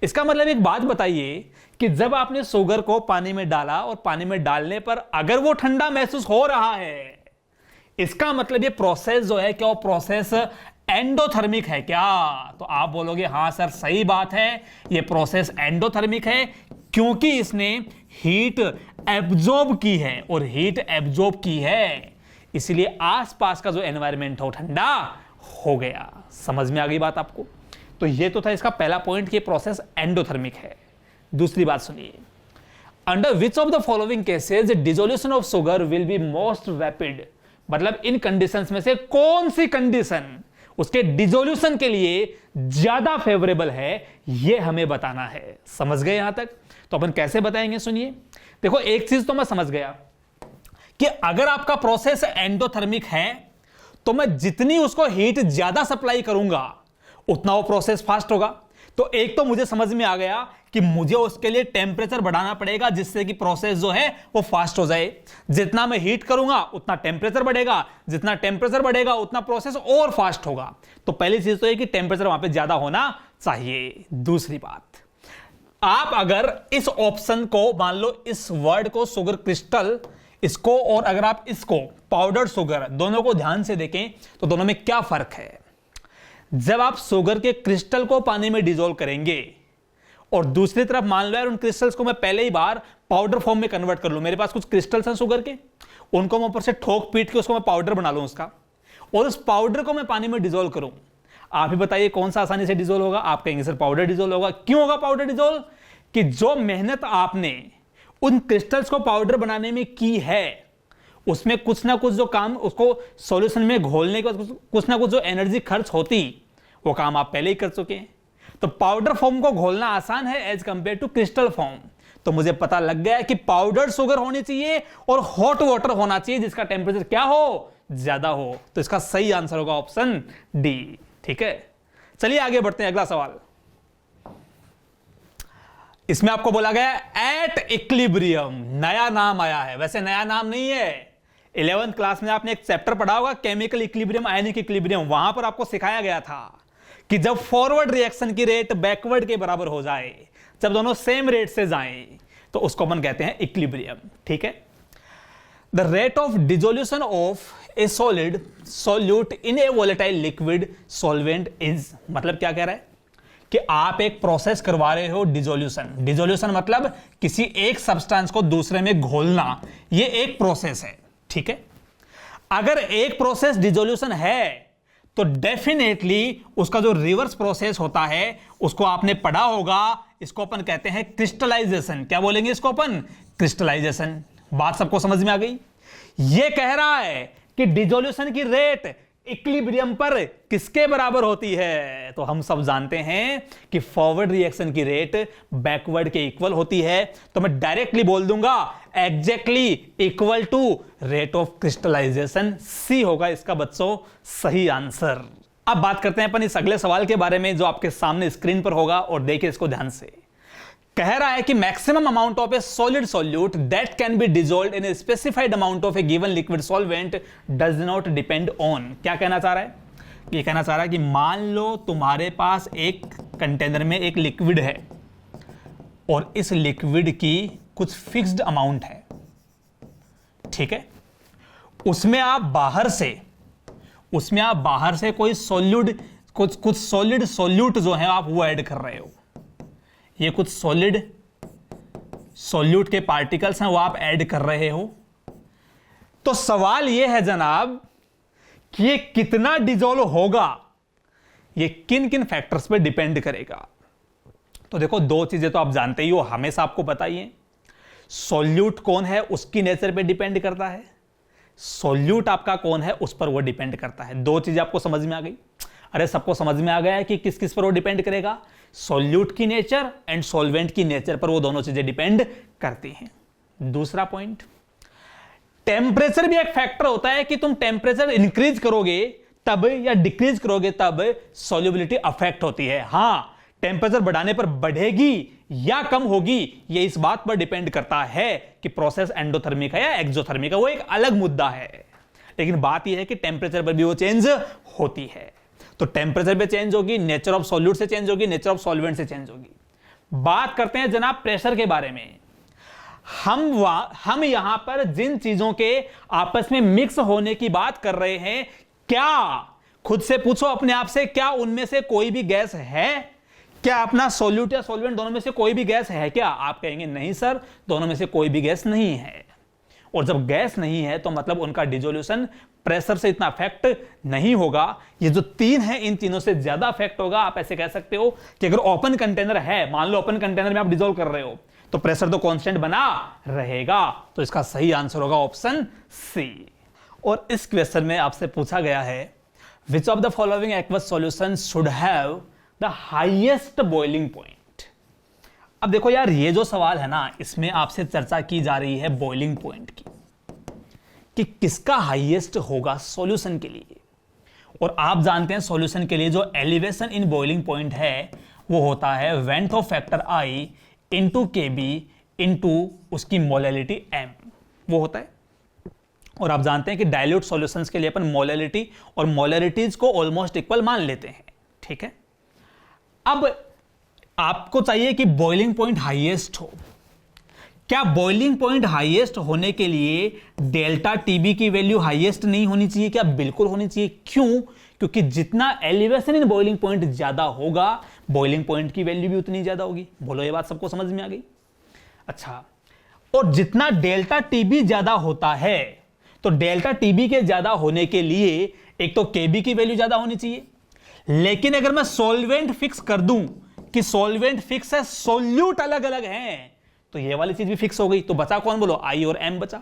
Speaker 1: इसका मतलब एक बात बताइए कि जब आपने शुगर को पानी में डाला और पानी में डालने पर अगर वो ठंडा महसूस हो रहा है, इसका मतलब ये प्रोसेस जो है क्या वो प्रोसेस एंडोथर्मिक है क्या? तो आप बोलोगे हाँ सर सही बात है, ये प्रोसेस एंडोथर्मिक है क्योंकि इसने हीट एब्जॉर्ब की है, और हीट एब्जॉर्ब की है इसलिए आसपास का जो एनवायरनमेंट हो ठंडा हो गया। समझ में आ गई बात आपको? तो ये तो था इसका पहला पॉइंट कि प्रोसेस एंडोथर्मिक है। दूसरी बात सुनिए, under which of the following cases dissolution of sugar will be most rapid, मतलब इन कंडीशंस में से कौन सी कंडीशन उसके डिसोल्यूशन के लिए ज्यादा फेवरेबल है, यह हमें बताना है। समझ गए यहां तक? तो अपन कैसे बताएंगे सुनिए। देखो एक चीज तो मैं समझ गया कि अगर आपका प्रोसेस एंडोथर्मिक है तो मैं जितनी उसको हीट ज्यादा सप्लाई करूंगा उतना वो प्रोसेस फास्ट होगा। तो एक तो मुझे समझ में आ गया कि मुझे उसके लिए टेम्परेचर बढ़ाना पड़ेगा जिससे कि प्रोसेस जो है वो फास्ट हो जाए। जितना मैं हीट करूंगा उतना टेम्परेचर बढ़ेगा, जितना टेम्परेचर बढ़ेगा उतना प्रोसेस और फास्ट होगा। तो पहली चीज तो है कि टेम्परेचर वहां पे ज्यादा होना चाहिए। दूसरी बात, आप अगर इस ऑप्शन को मान लो, इस वर्ड को शुगर क्रिस्टल इसको, और अगर आप इसको पाउडर शुगर, दोनों को ध्यान से देखें तो दोनों में क्या फर्क है। जब आप शुगर के क्रिस्टल को पानी में डिसॉल्व करेंगे और दूसरी तरफ मान लो यार उन क्रिस्टल्स को मैं पहले ही बार पाउडर फॉर्म में कन्वर्ट कर लूं, मेरे पास कुछ क्रिस्टल्स हैं शुगर के, उनको मैं ऊपर से ठोक पीट के उसको मैं पाउडर बना लूं उसका, और उस पाउडर को मैं पानी में डिसॉल्व करूं, आप ही बताइए कौन सा आसानी से डिसॉल्व होगा? आप कहेंगे सर पाउडर डिसॉल्व होगा। क्यों होगा पाउडर डिसॉल्व? कि जो मेहनत आपने उन क्रिस्टल्स को पाउडर बनाने में की है उसमें कुछ ना कुछ जो काम उसको सॉल्यूशन में घोलने के बाद कुछ ना कुछ जो एनर्जी खर्च होती वो काम आप पहले ही कर चुके हैं। तो पाउडर फॉर्म को घोलना आसान है as compare to crystal form. तो मुझे पता लग गया कि पाउडर शुगर होनी चाहिए और हॉट वाटर होना चाहिए जिसका टेम्परेचर क्या हो? ज्यादा हो। तो इसका सही आंसर होगा ऑप्शन डी। ठीक है, चलिए आगे बढ़ते हैं। अगला सवाल, इसमें आपको बोला गया एट इक्विलिब्रियम, नया नाम आया है। वैसे नया नाम नहीं है, 11th क्लास में आपने एक चैप्टर पढ़ा होगा केमिकल इक्विलिब्रियम, आयनिक इक्विलिब्रियम, वहां पर आपको सिखाया गया था कि जब फॉरवर्ड रिएक्शन की रेट बैकवर्ड के बराबर हो जाए, जब दोनों सेम रेट से जाएं, तो उसको अपन कहते हैं इक्विलिब्रियम। ठीक है, the rate of dissolution of A solid solute in A volatile liquid solvent is, मतलब क्या कह रहा है कि आप एक प्रोसेस करवा रहे हो डिसोल्यूशन। डिसोल्यूशन मतलब किसी एक सब्सटेंस को दूसरे में घोलना, यह एक प्रोसेस है। ठीक है, अगर एक प्रोसेस डिसोल्यूशन है तो डेफिनेटली उसका जो रिवर्स प्रोसेस होता है उसको आपने पढ़ा होगा, इसको अपन कहते हैं क्रिस्टलाइजेशन। क्या बोलेंगे इसको अपन? क्रिस्टलाइजेशन। बात सबको समझ में आ गई? यह कह रहा है कि डिसोल्यूशन की रेट इक्विलिब्रियम पर किसके बराबर होती है? तो हम सब जानते हैं कि फॉरवर्ड रिएक्शन की रेट बैकवर्ड के इक्वल होती है। तो मैं डायरेक्टली बोल दूंगा exactly equal to rate of crystallization. C होगा इसका बच्चों सही आंसर। अब बात करते हैं अपन इस अगले सवाल के बारे में जो आपके सामने स्क्रीन पर होगा, और देखिए इसको ध्यान से। कह रहा है कि maximum amount of A solid solute that can be dissolved in a specified amount of A given liquid solvent does not depend on. क्या कहना चाह रहा है? ये कहना चाह रहा है कि मान लो तुम्हारे पास एक कंटेनर में एक लिक्विड है और इस लिक्विड की कुछ फिक्स्ड अमाउंट है, ठीक है। उसमें आप बाहर से कोई सॉल्यूट कुछ सॉलिड सॉल्यूट जो है आप वो ऐड कर रहे हो। ये कुछ सॉलिड सॉल्यूट के पार्टिकल्स हैं वो आप ऐड कर रहे हो। तो सवाल ये है जनाब कि ये कितना डिसॉल्व होगा, ये किन किन फैक्टर्स पे डिपेंड करेगा। तो देखो, दो चीजें तो आप जानते ही हो, हमेशा आपको बताइए। सॉल्यूट कौन है उसकी नेचर पे डिपेंड करता है, सॉल्यूट आपका कौन है उस पर वो डिपेंड करता है। दो चीजें आपको समझ में आ गई। अरे सबको समझ में आ गया है कि किस किस पर वो डिपेंड करेगा? सॉल्यूट की नेचर एंड सॉल्वेंट की नेचर पर वो दोनों चीजें डिपेंड करती हैं। दूसरा पॉइंट, टेम्परेचर भी एक फैक्टर होता है कि तुम टेम्परेचर इंक्रीज करोगे तब या डिक्रीज करोगे तब सॉल्युबिलिटी अफेक्ट होती है। हां, टेम्परेचर बढ़ाने पर बढ़ेगी या कम होगी ये इस बात पर डिपेंड करता है कि प्रोसेस एंडोथर्मिक है या एक्सोथर्मिक है, वो एक अलग मुद्दा है। लेकिन बात यह है कि टेम्परेचर पर भी वो चेंज होती है। तो टेम्परेचर पे चेंज होगी, नेचर ऑफ सॉल्यूट से चेंज होगी, नेचर ऑफ सॉल्वेंट से चेंज होगी। बात करते हैं जनाब प्रेशर के बारे में। हम यहां पर जिन चीजों के आपस में मिक्स होने की बात कर रहे हैं, क्या खुद से पूछो अपने आप से, क्या उनमें से कोई भी गैस है? क्या अपना सॉल्यूट या सॉल्वेंट दोनों में से कोई भी गैस है क्या? आप कहेंगे नहीं सर, दोनों में से कोई भी गैस नहीं है। और जब गैस नहीं है तो मतलब उनका डिसोल्यूशन प्रेशर से इतना अफेक्ट नहीं होगा। ये जो तीन है इन तीनों से ज्यादा अफेक्ट होगा। आप ऐसे कह सकते हो कि अगर ओपन कंटेनर है, मान लो ओपन कंटेनर में आप डिसॉल्व कर रहे हो, तो प्रेशर तो कांस्टेंट बना रहेगा। तो इसका सही आंसर होगा ऑप्शन सी। और इस क्वेश्चन में आपसे पूछा गया है, विच of the following aqueous solution should have the highest boiling point. अब देखो यार, ये जो सवाल है ना, इसमें आपसे चर्चा की जा रही है बॉइलिंग पॉइंट की, कि किसका हाईएस्ट होगा सॉल्यूशन के लिए। और आप जानते हैं सॉल्यूशन के लिए जो एलिवेशन इन बॉइलिंग पॉइंट है वो होता है went of factor I into के बी इंटू उसकी मोलैलिटी एम, वो होता है। और आप जानते हैं कि डाइल्यूट सॉल्यूशंस के लिए अपन मोलैलिटी और मोलैरिटीज को ऑलमोस्ट इक्वल मान लेते हैं, ठीक है। अब आपको चाहिए कि बॉइलिंग पॉइंट हाईएस्ट हो। क्या बॉइलिंग पॉइंट हाईएस्ट होने के लिए डेल्टा टीबी की वैल्यू हाईएस्ट नहीं होनी चाहिए? क्या बिल्कुल होनी चाहिए। क्यों? क्योंकि जितना एलिवेशन इन बॉइलिंग पॉइंट ज्यादा होगा, बॉइलिंग पॉइंट की वैल्यू भी उतनी ज्यादा होगी। बोलो, ये बात सबको समझ में आ गई? अच्छा, और जितना डेल्टा टीबी ज्यादा होता है, तो डेल्टा टीबी के ज्यादा होने के लिए एक तो केबी की वैल्यू ज्यादा होनी चाहिए। लेकिन अगर मैं सॉल्वेंट फिक्स कर दूं कि सॉल्वेंट फिक्स है, सॉल्यूट अलग अलग हैं, तो ये वाली चीज भी फिक्स हो गई। तो बचा कौन? बोलो, आई और एम बचा।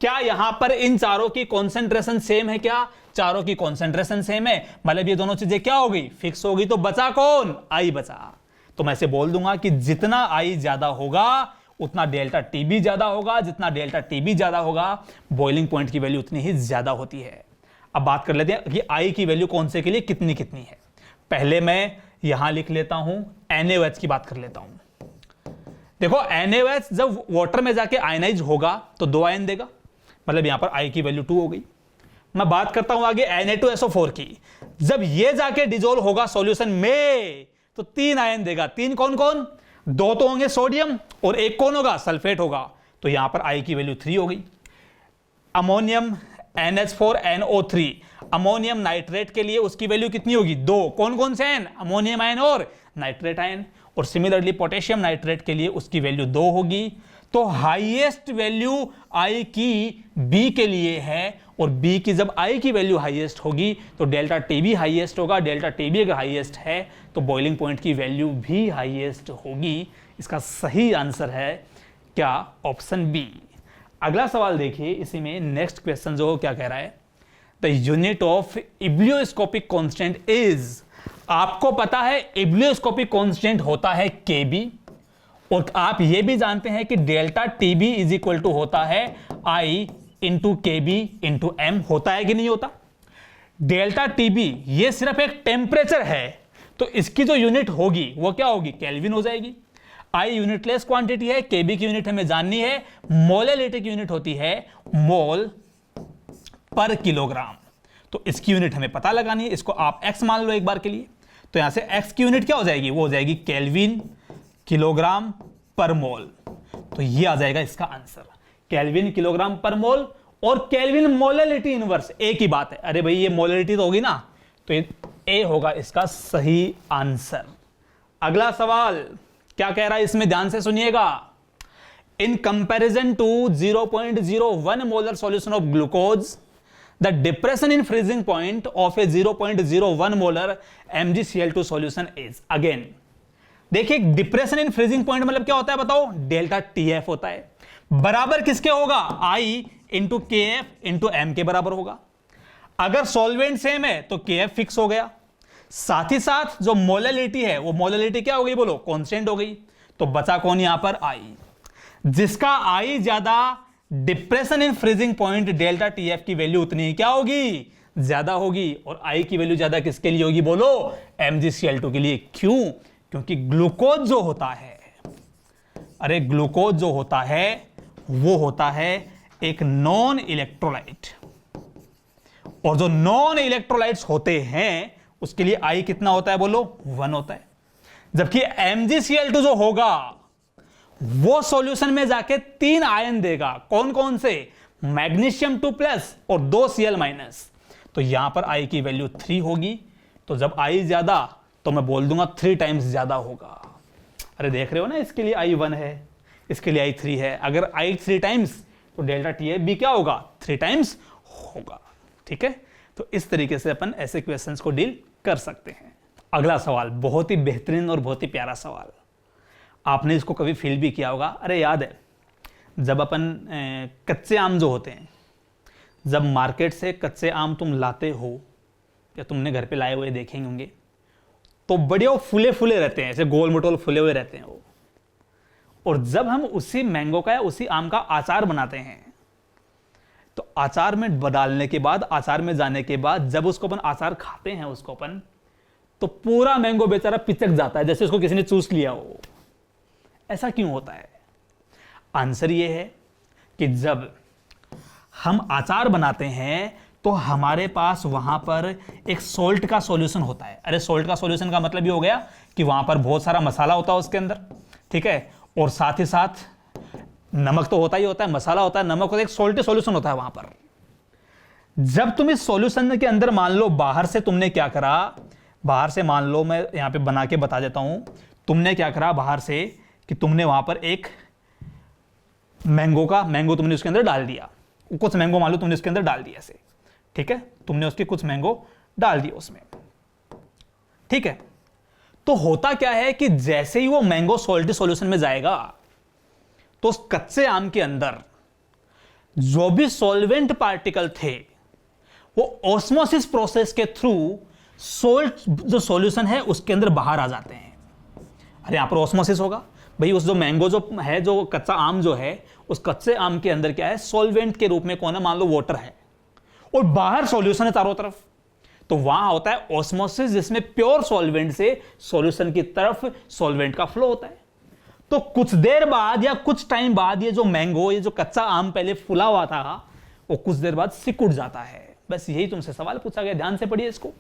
Speaker 1: क्या यहां पर इन चारों की कॉन्सेंट्रेशन सेम है? क्या चारों की कॉन्सेंट्रेशन सेम है? मतलब ये दोनों चीजें क्या हो गई? फिक्स हो गई। तो बचा कौन? आई बचा। तो मैं ऐसे बोल दूंगा कि जितना आई ज्यादा होगा उतना डेल्टा टीबी ज्यादा होगा, जितना डेल्टा टीबी ज्यादा होगा बॉइलिंग पॉइंट की वैल्यू उतनी ही ज्यादा होती है। अब बात कर लेते हैं कि आई की वैल्यू कौन से के लिए कितनी कितनी है। पहले मैं यहां लिख लेता हूं, NaOH की बात कर लेता हूं। देखो, NaOH जब वाटर में जाके आयनाइज होगा तो 2 आयन देगा, मतलब यहां पर आई की वैल्यू 2 हो गई। मैं बात करता हूं आगे Na2SO4 की। जब ये जाके डिसॉल्व होगा सॉल्यूशन में तो 3 आयन देगा। 3 कौन कौन? 2 तो होंगे सोडियम और 1 कौन होगा? सल्फेट होगा। तो यहां पर आई की वैल्यू 3 हो गई। अमोनियम NH4NO3, अमोनियम नाइट्रेट के लिए उसकी वैल्यू कितनी होगी? 2। कौन कौन से आयन? अमोनियम आयन और नाइट्रेट आयन। और सिमिलरली पोटेशियम नाइट्रेट के लिए उसकी वैल्यू 2 होगी। तो हाईएस्ट वैल्यू आई की बी के लिए है, और बी की जब आई की वैल्यू हाईएस्ट होगी तो डेल्टा टीबी हाईएस्ट होगा। डेल्टा टीबी अगर हाईएस्ट है तो बॉइलिंग पॉइंट की वैल्यू भी हाईएस्ट होगी। इसका सही आंसर है क्या? Option B. अगला सवाल देखिए, इसी में नेक्स्ट क्वेश्चन जो क्या कह रहा है, the unit of ebullioscopic constant is. आपको पता है इब्लियोस्कोपिक कांस्टेंट होता है केबी, और आप ये भी जानते हैं कि delta TB is equal to होता है I into KB into M. होता है कि नहीं होता? डेल्टा टीबी ये सिर्फ एक टेम्परेचर है, तो इसकी जो यूनिट होगी वो क्या होगी, केल्विन हो जाएगी। आई यूनिटलेस क्वांटिटी है, केबी की यूनिट हमें जाननी है, मोलेलिटी की यूनिट होती है मोल पर किलोग्राम, तो इसकी यूनिट हमें पता लगानी है। इसको आप एक्स मान लो एक बार के लिए, तो यहां से एक्स की यूनिट क्या हो जाएगी, वो हो जाएगी केल्विन किलोग्राम पर मोल। तो ये आ जाएगा इसका आंसर, केल्विन किलोग्राम पर मोल। और केल्विन मोलेलिटी इनवर्स एक ही बात है। अरे भाई ये मोलेलिटी तो होगी ना, तो ये ए होगा इसका सही आंसर। अगला सवाल क्या कह रहा है, इसमें ध्यान से सुनिएगा। In comparison to 0.01 molar solution of glucose, the depression in freezing point of a 0.01 molar MgCl2 solution is. Again देखिए, डिप्रेशन इन फ्रीजिंग पॉइंट मतलब क्या होता है बताओ, डेल्टा TF होता है। बराबर किसके होगा, I into KF into M के बराबर होगा। अगर सॉल्वेंट सेम है तो KF फिक्स हो गया, साथ ही साथ जो मोलेलिटी है वो मोलेलिटी क्या हो गई बोलो, कांस्टेंट हो गई। तो बचा कौन यहां पर, I, जिसका I ज्यादा, depression in freezing point delta TF की वैल्यू उतनी ही क्या होगी, ज्यादा होगी। और I की वैल्यू ज्यादा किसके लिए होगी बोलो, MgCl2 के लिए। क्यों, क्योंकि ग्लूकोज जो होता है, अरे ग्लूकोज जो होता है वो होता है एक नॉन इलेक्ट्रोलाइट, और जो नॉन इलेक्ट्रोलाइट्स होते हैं उसके लिए I कितना होता है बोलो, 1 होता है। जबकि MgCl2 जो होगा वो सॉल्यूशन में जाके 3 आयन देगा, कौन कौन से, मैग्नीशियम 2+ और 2 Cl-। तो यहां पर I की वैल्यू 3 होगी। तो जब I ज्यादा तो मैं बोल दूंगा 3 टाइम्स ज्यादा होगा। अरे देख रहे हो ना, इसके लिए I 1 है, इसके लिए I 3 है। अगर I 3 टाइम्स तो डेल्टा TF भी क्या होगा, 3 टाइम्स होगा। ठीक है, तो इस तरीके से अपन ऐसे क्वेश्चंस को डील कर सकते हैं। अगला सवाल बहुत ही बेहतरीन और बहुत ही प्यारा सवाल, आपने इसको कभी फील भी किया होगा। अरे याद है जब अपन कच्चे आम जो होते हैं, जब मार्केट से कच्चे आम तुम लाते हो या तुमने घर पे लाए हुए देखेंगे होंगे, तो बढ़िया फूले फूले रहते हैं, ऐसे गोल मटोल फूले हुए रहते हैं वो। और जब हम उसी मैंगो का या उसी आम का अचार बनाते हैं, तो अचार में डालने के बाद, अचार में जाने के बाद जब उसको अपन अचार खाते हैं उसको अपन, तो पूरा मैंगो बेचारा पिचक जाता है, जैसे उसको किसी ने चूस लिया हो। ऐसा क्यों होता है? आंसर ये है कि जब हम अचार बनाते हैं तो हमारे पास वहां पर एक सोल्ट का सॉल्यूशन होता है। अरे सोल्ट का सॉल्यूशन का मतलब ये हो गया कि वहां पर बहुत सारा मसाला होता है उसके अंदर, ठीक है, और साथ ही साथ नमक तो होता ही होता है, मसाला होता है, नमक होता है, एक सोल्टी सॉल्यूशन होता है वहां पर। जब तुम इस सॉल्यूशन के अंदर मान लो बाहर से तुमने क्या करा, बाहर से मान लो, मैं यहां पे बना के बता देता हूं, तुमने क्या करा बाहर से कि तुमने वहां पर एक मैंगो तुमने उसके अंदर डाल दिया, कुछ मैंगो मान लो तुमने उसके अंदर डाल दिया ऐसे, ठीक है, तुमने उसके कुछ मैंगो डाल दिए उसमें, ठीक है। तो होता क्या है कि जैसे ही वो मैंगो सॉल्टी सॉल्यूशन में जाएगा तो उस कच्चे आम के अंदर जो भी सॉल्वेंट पार्टिकल थे वो ऑस्मोसिस प्रोसेस के थ्रू सोल्ट जो सॉल्यूशन है उसके अंदर बाहर आ जाते हैं। अरे यहां पर ऑस्मोसिस होगा भाई, उस जो मैंगो जो है, जो कच्चा आम जो है, उस कच्चे आम के अंदर क्या है, सॉल्वेंट के रूप में कौन है, मान लो वाटर है, और बाहर सॉल्यूशन है चारों तरफ। तो वहां होता है ऑस्मोसिस, जिसमें प्योर सॉल्वेंट से सॉल्यूशन की तरफ सॉल्वेंट का फ्लो होता है। तो कुछ देर बाद या कुछ टाइम बाद ये जो मैंगो, ये जो कच्चा आम पहले फुला हुआ था, वो कुछ देर बाद सिकुड़ जाता है। बस यही तुमसे सवाल पूछा गया, ध्यान से पढ़िए इसको।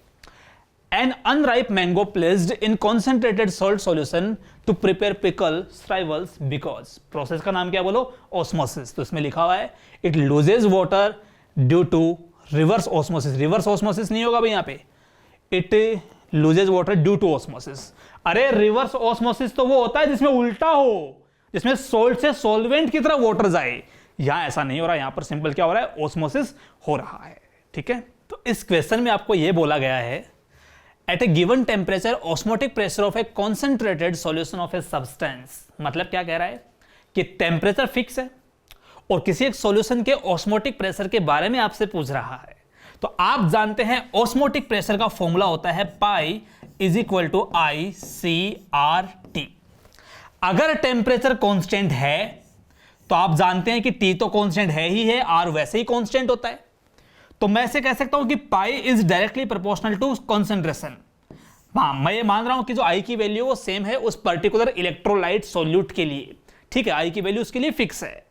Speaker 1: An unripe mango placed in concentrated salt solution to prepare pickle shrivels because process का नाम क्या बोलो, osmosis। तो इसमें लिखा हुआ है it loses water due to reverse osmosis। Reverse osmosis नहीं होगा भाई यहाँ पे, it loses water due to osmosis। अरे रिवर्स ऑस्मोसिस तो वो होता है जिसमें उल्टा हो, जिसमें सोल्ट से सॉल्वेंट की तरफ वाटर जाए। यहां ऐसा नहीं हो रहा, यहां पर सिंपल क्या हो रहा है, ऑस्मोसिस हो रहा है, ठीक है। तो इस क्वेश्चन में आपको यह बोला गया है at a given temperature osmotic pressure of a concentrated solution of a substance। मतलब क्या कह रहा है कि टेम्परेचर फिक्स है और किसी एक सॉल्यूशन के ऑस्मोटिक प्रेशर के बारे में आपसे पूछ रहा है। तो आप जानते हैं ऑस्मोटिक प्रेशर का फॉर्मूला होता है pi is equal to ICRT। अगर टेम्परेचर कांस्टेंट है तो आप जानते हैं कि T तो कांस्टेंट है ही है, R वैसे ही कांस्टेंट होता है। तो मैं ऐसे कह सकता हूं कि pi is directly proportional to concentration. हाँ, मैं ये मान रहा हूं कि जो आई की वैल्यू वो सेम है उस पर्टिकुलर इलेक्ट्रोलाइट सॉल्यूट के लिए। ठीक है, आई की वैल्यू उसके लिए फिक्स है।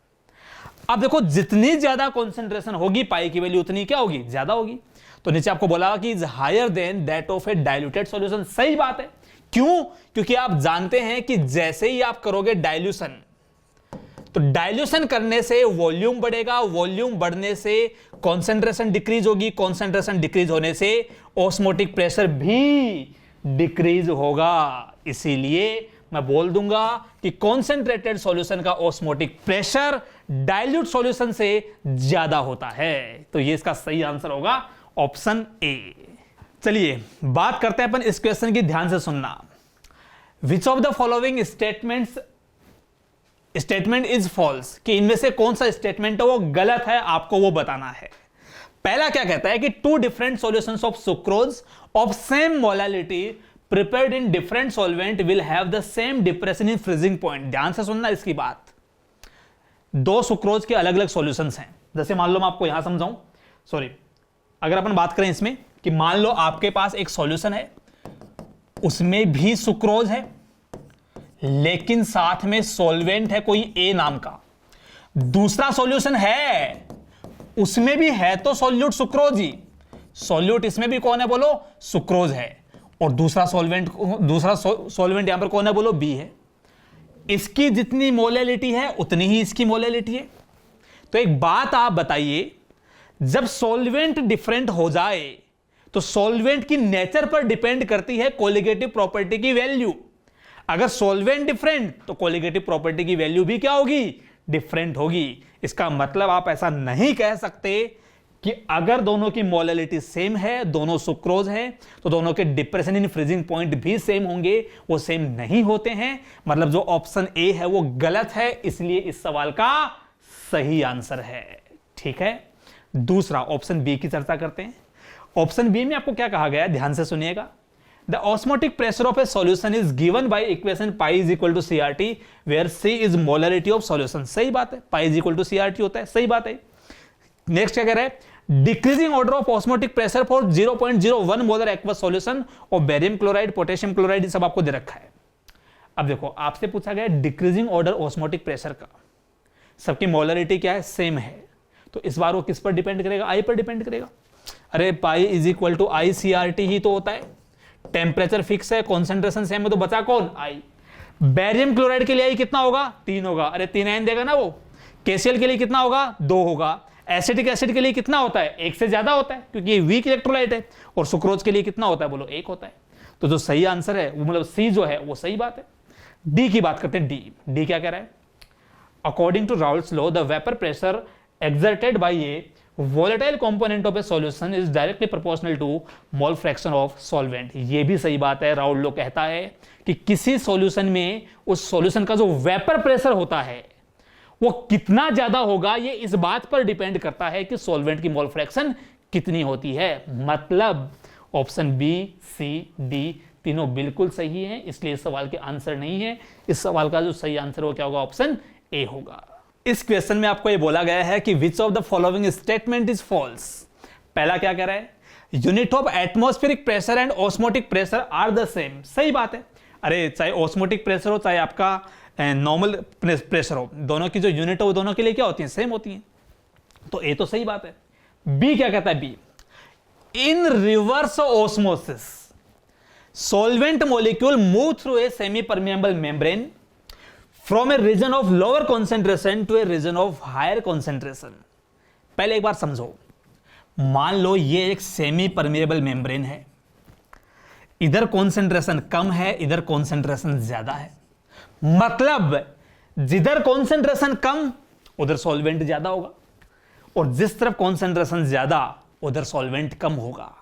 Speaker 1: अब देखो, जितनी ज्यादा कॉन्सेंट्रेशन होगी पाई की वैल्यू उतनी क्या होगी, ज्यादा होगी। तो नीचे आपको बोला कि is higher than that of a diluted solution. सही बात है। क्यों? क्योंकि आप जानते हैं कि जैसे ही आप करोगे डाइल्यूशन, तो डाइल्यूशन करने से वॉल्यूम बढ़ेगा, वॉल्यूम बढ़ने से कॉन्सेंट्रेशन डिक्रीज होगी, कॉन्सेंट्रेशन डिक्रीज होने से ऑस्मोटिक प्रेशर भी डिक्रीज होगा। इसीलिए मैं बोल दूंगा कि कॉन्सेंट्रेटेड सॉल्यूशन का ऑस्मोटिक प्रेशर डाइल्यूट सॉल्यूशन से ज्यादा होता है। तो ये इसका सही आंसर होगा ऑप्शन ए। चलिए बात करते हैं अपन इस क्वेश्चन की, ध्यान से सुनना। Which of the following statement is false, कि इनमें से कौन सा स्टेटमेंट है वो गलत है, आपको वो बताना है। पहला क्या कहता है कि two different solutions of sucrose of same molality prepared in different solvent will have the same depression in freezing point. ध्यान से सुनना इसकी बात। दो सुक्रोज के अलग अलग सॉल्यूशंस हैं। जैसे मान लो मैं आपको यहां समझाऊं, सॉरी, अगर अपन बात करें इसमें कि मान लो आपके पास एक सॉल्यूशन है, उसमें भी सुक्रोज है लेकिन साथ में सॉल्वेंट है कोई ए नाम का। दूसरा सॉल्यूशन है, उसमें भी है तो सॉल्यूट सुक्रोज ही, सॉल्यूट इसमें भी कौन है बोलो, सुक्रोज है, और दूसरा सॉल्वेंट यहां पर कौन है बोलो, बी है। इसकी जितनी मोलेलिटी है उतनी ही इसकी मोलेलिटी है। तो एक बात आप बताइए, जब सॉल्वेंट डिफरेंट हो जाए तो सॉल्वेंट की नेचर पर डिपेंड करती है कोलिगेटिव प्रॉपर्टी की वैल्यू। अगर सॉल्वेंट डिफरेंट तो कोलिगेटिव प्रॉपर्टी की वैल्यू भी क्या होगी, डिफरेंट होगी। इसका मतलब आप ऐसा नहीं कह सकते कि अगर दोनों की मोलेलिटी सेम है, दोनों सुक्रोज हैं, तो दोनों के डिप्रेशन इन फ्रीजिंग पॉइंट भी सेम होंगे। वो सेम नहीं होते हैं, मतलब जो ऑप्शन ए है वो गलत है, इसलिए इस सवाल का सही आंसर है। ठीक है, दूसरा ऑप्शन बी की चर्चा करते हैं। ऑप्शन बी में आपको क्या कहा गया है, ध्यान से सुनिएगा। The osmotic pressure of a solution is given by equation pi is equal to CRT where C is molarity of solution. सही बात है, pi is equal to CRT होता है, सही बात है। नेक्स्ट क्या कह रहा है, decreasing order of osmotic pressure for 0.01 molar aqueous solution और बेरियम क्लोराइड, पोटेशियम क्लोराइड, सब आपको दे रखा है। अब देखो, आपसे पूछा गया डिक्रीजिंग ऑर्डर ऑस्मोटिक प्रेशर का, सबकी मोलरिटी क्या है, सेम है, तो इस बार वो किस पर डिपेंड करेगा, आई पर डिपेंड करेगा। अरे pi is equal to ICRT ही तो होता है, टेम्परेचर फिक्स है, कॉन्सेंट्रेशन सेम है, तो बचा कौन, आई। बेरियम क्लोराइड के लिए आई कितना होगा, 3 होगा, अरे 3 आयन देगा ना वो। KCl के लिए कितना होगा, 2 होगा। एसिटिक एसिड के लिए कितना होता है, 1 से ज्यादा होता है क्योंकि ये वीक इलेक्ट्रोलाइट है। और सुक्रोज के लिए कितना होता है बोलो, 1 होता है। तो जो सही आंसर है वो मतलब सी जो है वो सही बात है। डी की बात करते हैं। डी क्या कह रहा है, according to Raoult's law the vapour pressure exerted by a volatile component of a solution is directly proportional to mole fraction of solvent। ये भी सही बात है। राउल लॉ कहता है कि किसी सॉल्यूशन में उस सॉल्यूशन का जो वेपर प्रेशर होता है वो कितना ज्यादा होगा, ये इस बात पर डिपेंड करता है कि सॉल्वेंट की मोल फ्रैक्शन कितनी होती है। मतलब ऑप्शन बी, सी, डी तीनों बिल्कुल सही हैं, इसलिए इस सवाल के आंसर नहीं है। इस सवाल का जो सही आंसर वो क्या होगा, ऑप्शन ए होगा। इस क्वेश्चन में आपको ये बोला गया है कि which of the following statement is false. पहला क्या कह रहा है, unit of atmospheric pressure and osmotic pressure are the same. सही बात है। अरे चाहे ऑस्मोटिक प्रेशर हो चाहे आपका नॉर्मल प्रेशर हो, दोनों की जो यूनिट हो वो दोनों के लिए क्या होती है, सेम होती है। तो ए तो सही बात है। बी क्या कहता है, B in reverse osmosis solvent molecule move through a semi permeable membrane from a region of lower concentration to a region of higher concentration. पहले एक बार समझो, मान लो ये एक सेमी परमिएबल मेम्ब्रेन है, इधर कॉन्सेंट्रेशन कम है, इधर कॉन्सेंट्रेशन ज्यादा है। मतलब जिधर कॉन्सेंट्रेशन कम उधर सॉल्वेंट ज्यादा होगा, और जिस तरफ कॉन्सेंट्रेशन ज्यादा उधर सॉल्वेंट कम होगा।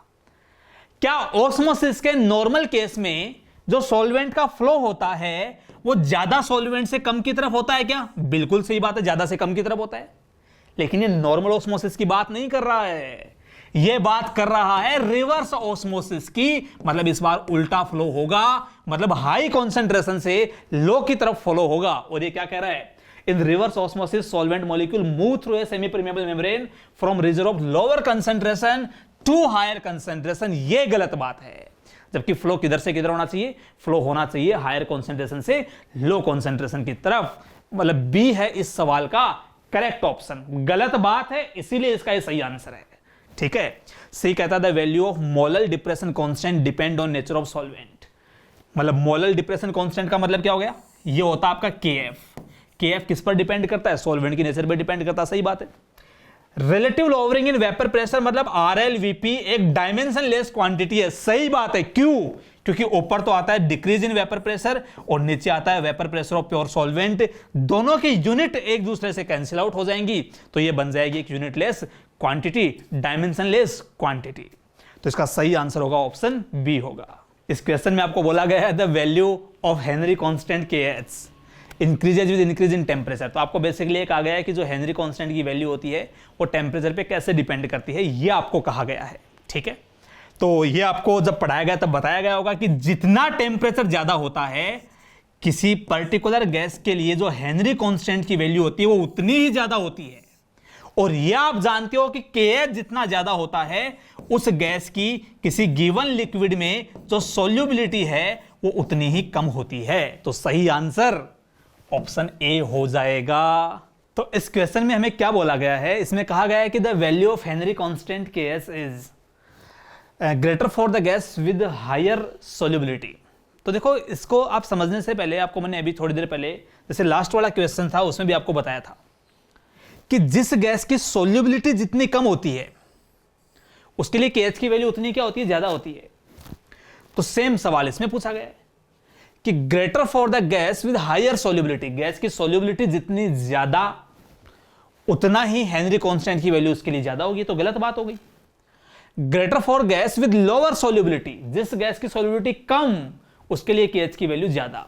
Speaker 1: क्या ऑस्मोसिस के नॉर्मल केस में जो सॉल्वेंट का फ्लो होता है वो ज्यादा सॉल्वेंट से कम की तरफ होता है क्या? बिल्कुल सही बात है, ज्यादा से कम की तरफ होता है। लेकिन ये नॉर्मल ऑस्मोसिस की बात नहीं कर रहा है, ये बात कर रहा है रिवर्स ऑस्मोसिस की। मतलब इस बार उल्टा फ्लो होगा, मतलब हाई कॉन्सेंट्रेशन से लो की तरफ फ्लो होगा। और ये क्या कह रहा है, in reverse osmosis solvent molecule move through a semi permeable membrane from region of lower concentration to higher concentration. ये गलत बात है, जबकि फ्लो किधर से किधर होना चाहिए, फ्लो होना चाहिए हायर कॉन्सेंट्रेशन से लो कॉन्सेंट्रेशन की तरफ। मतलब बी है इस सवाल का करेक्ट ऑप्शन। गलत बात है, इसीलिए इसका ये सही आंसर है। ठीक है, सी कहता है the value of molal depression constant depend on nature of solvent. मतलब मोलल डिप्रेशन कांस्टेंट का मतलब क्या हो गया, ये होता है आपका केएफ। केएफ किस पर डिपेंड करता है, सॉल्वेंट की नेचर पर डिपेंड करता है, सही बात है। Relative lowering in vapour pressure मतलब RLVP एक डायमेंशनलेस क्वांटिटी है, सही बात है। क्यों, क्योंकि ऊपर तो आता है डिक्रीज इन वेपर प्रेशर और नीचे आता है vapour pressure of pure solvent. दोनों की यूनिट एक दूसरे से कैंसिल आउट हो जाएंगी, तो ये बन जाएगी एक यूनिटलेस क्वांटिटी, डायमेंशनलेस क्वांटिटी। तो इसका सही आंसर होगा ऑप्शन बी होगा। इस क्वेश्चन में आपको बोला गया है the value of Henry constant KH increases with increase in temperature. तो आपको बेसिकली एक आ गया है कि जो हेनरी कांस्टेंट की वैल्यू होती है वो टेम्परेचर पे कैसे डिपेंड करती है, ये आपको कहा गया है। ठीक है, तो ये आपको जब पढ़ाया गया तब बताया गया होगा कि जितना टेम्परेचर ज्यादा होता है किसी पर्टिकुलर गैस के लिए जो हेनरी कांस्टेंट की वैल्यू होती है वो उतनी ही ज्यादा होती है। और ये आप जानते हो कि KH जितना ज्यादा होता है उस गैस की किसी गिवन लिक्विड में जो सोल्यूबिलिटी है वो उतनी ही कम होती है। तो सही आंसर ऑप्शन ए हो जाएगा। तो इस क्वेश्चन में हमें क्या बोला गया है, इसमें कहा गया है कि the value of Henry constant KH is greater for the gas with higher solubility. तो देखो, इसको आप समझने से पहले आपको मैंने अभी थोड़ी देर पहले जैसे लास्ट वाला क्वेश्चन था उसमें भी आपको बताया था कि जिस गैस की सोल्यूबिलिटी जितनी कम होती है उसके लिए KH की वैल्यू उतनी क्या होती है, ज्यादा होती है। तो सेम सवाल इसमें पूछा गया है कि greater for the gas with higher solubility, gas की सोल्यूबिलिटी जितनी ज्यादा उतना ही हेनरी कांस्टेंट की वैल्यू उसके लिए ज्यादा होगी। तो गलत बात हो गई। Greater for gas with lower solubility, जिस गैस की सोल्यूबिलिटी कम उसके लिए KH की वैल्यू ज्यादा।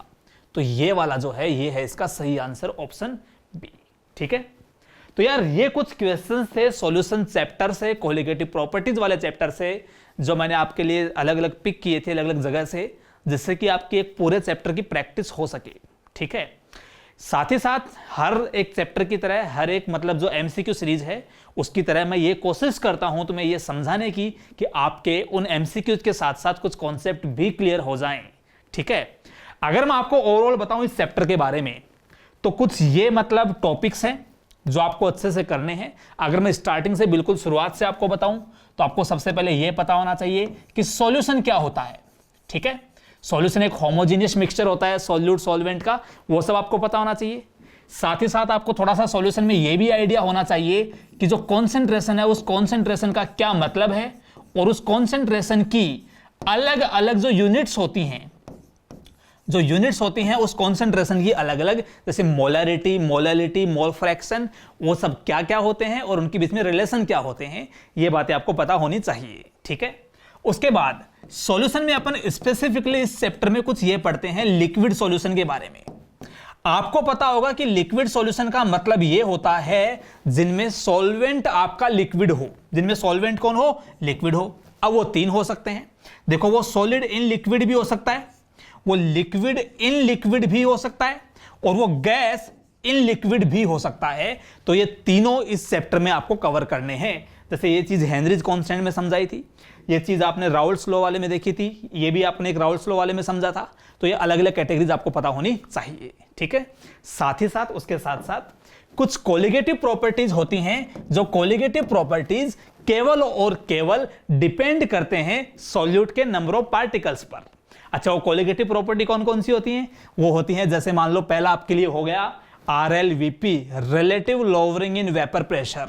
Speaker 1: तो ये वाला जो है ये है इसका सही आंसर ऑप्शन बी। ठीक है, तो यार ये कुछ क्वेश्चन थे सॉल्यूशन चैप्टर से, कोलिगेटिव प्रॉपर्टीज वाले चैप्टर से, जो मैंने आपके लिए अलग अलग पिक किए थे अलग अलग जगह से, जिससे कि आपकी एक पूरे चैप्टर की प्रैक्टिस हो सके। ठीक है, साथ ही साथ हर एक चैप्टर की तरह हर एक मतलब जो MCQ सीरीज है उसकी तरह मैं ये कोशिश करता हूं तुम्हें ये समझाने की कि आपके उन MCQ के साथ साथ कुछ कॉन्सेप्ट भी क्लियर हो जाएं। ठीक है, अगर मैं आपको ओवरऑल बताऊं इस चैप्टर के बारे में तो कुछ ये मतलब टॉपिक्स हैं जो आपको अच्छे से करने हैं। अगर मैं स्टार्टिंग से बिल्कुल शुरुआत से आपको बताऊं तो आपको सबसे पहले यह पता होना चाहिए कि सॉल्यूशन क्या होता है। ठीक है, सॉल्यूशन एक होमोजेनियस मिक्सचर होता है सॉल्यूट सॉल्वेंट का, वो सब आपको पता होना चाहिए। साथ ही साथ आपको थोड़ा सा सॉल्यूशन में यह भी आइडिया होना चाहिए कि जो कॉन्सेंट्रेशन है उस कॉन्सेंट्रेशन का क्या मतलब है और उस कॉन्सेंट्रेशन की अलग अलग जो यूनिट्स होती हैं उस कॉन्सेंट्रेशन की अलग अलग, जैसे मोलरिटी, मोलैलिटी, मोल फ्रैक्शन, वो सब क्या क्या होते हैं और उनके बीच में रिलेशन क्या होते हैं, ये बातें आपको पता होनी चाहिए। ठीक है, उसके बाद सॉल्यूशन में अपन स्पेसिफिकली इस चैप्टर में कुछ ये पढ़ते हैं लिक्विड सॉल्यूशन के बारे में। आपको पता होगा कि लिक्विड सॉल्यूशन का मतलब ये होता है जिनमें सॉल्वेंट आपका लिक्विड हो, जिनमें सॉल्वेंट कौन हो, लिक्विड हो। अब वो तीन हो सकते हैं, देखो वो सॉलिड इन लिक्विड भी हो सकता है, वो लिक्विड इन लिक्विड भी हो सकता है और वो गैस इन लिक्विड भी हो सकता है। तो ये तीनों इस चैप्टर में आपको कवर करने हैं। जैसे ये चीज हेनरीज कांस्टेंट में समझाई थी, ये चीज आपने राउल्ट्स लॉ वाले में देखी थी, ये भी आपने एक राउल्ट्स लॉ वाले में समझा था। तो ये अलग अलग कैटेगरीज आपको पता होनी चाहिए। ठीक है, साथ ही साथ उसके साथ साथ कुछ कोलिगेटिव प्रॉपर्टीज होती हैं, जो कोलिगेटिव प्रॉपर्टीज केवल और केवल डिपेंड करते हैं सॉल्यूट के नंबर ऑफ पार्टिकल्स पर। अच्छा, वो कोलिगेटिव प्रॉपर्टी कौन कौन सी होती हैं, वो होती हैं जैसे मान लो पहला आपके लिए हो गया RLVP, relative lowering in vapour pressure.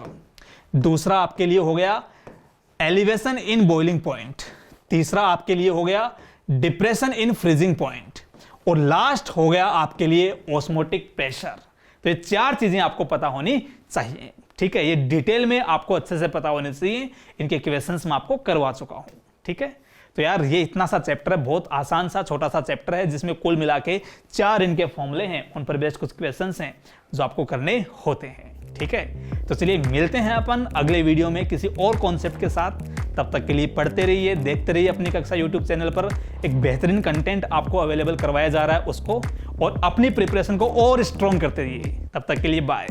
Speaker 1: दूसरा आपके लिए हो गया एलिवेशन इन बॉइलिंग पॉइंट। तीसरा आपके लिए हो गया डिप्रेशन इन फ्रीजिंग पॉइंट। और लास्ट हो गया आपके लिए ऑस्मोटिक प्रेशर। तो ये चार चीजें आपको पता होनी चाहिए। ठीक है, ये डिटेल में आपको अच्छे से पता होने चाहिए, इनके क्वेश्चंस मैं आपको करवा चुका हूं। ठीक है, तो यार ये इतना सा चैप्टर है, बहुत आसान सा छोटा सा चैप्टर है, जिसमें कुल मिला के 4 इनके फॉर्मूले हैं, उन पर बेस्ड कुछ क्वेश्चंस हैं जो आपको करने होते हैं। ठीक है, तो चलिए मिलते हैं अपन अगले वीडियो में किसी और कॉन्सेप्ट के साथ। तब तब तक के लिए पढ़ते रहिए, देखते रहिए अपनी कक्षा यूट्यूब चैनल पर। एक बेहतरीन कंटेंट आपको अवेलेबल करवाया जा रहा है उसको, और अपनी प्रिपरेशन को और स्ट्रॉन्ग करते रहिए। तब तक के लिए बाय।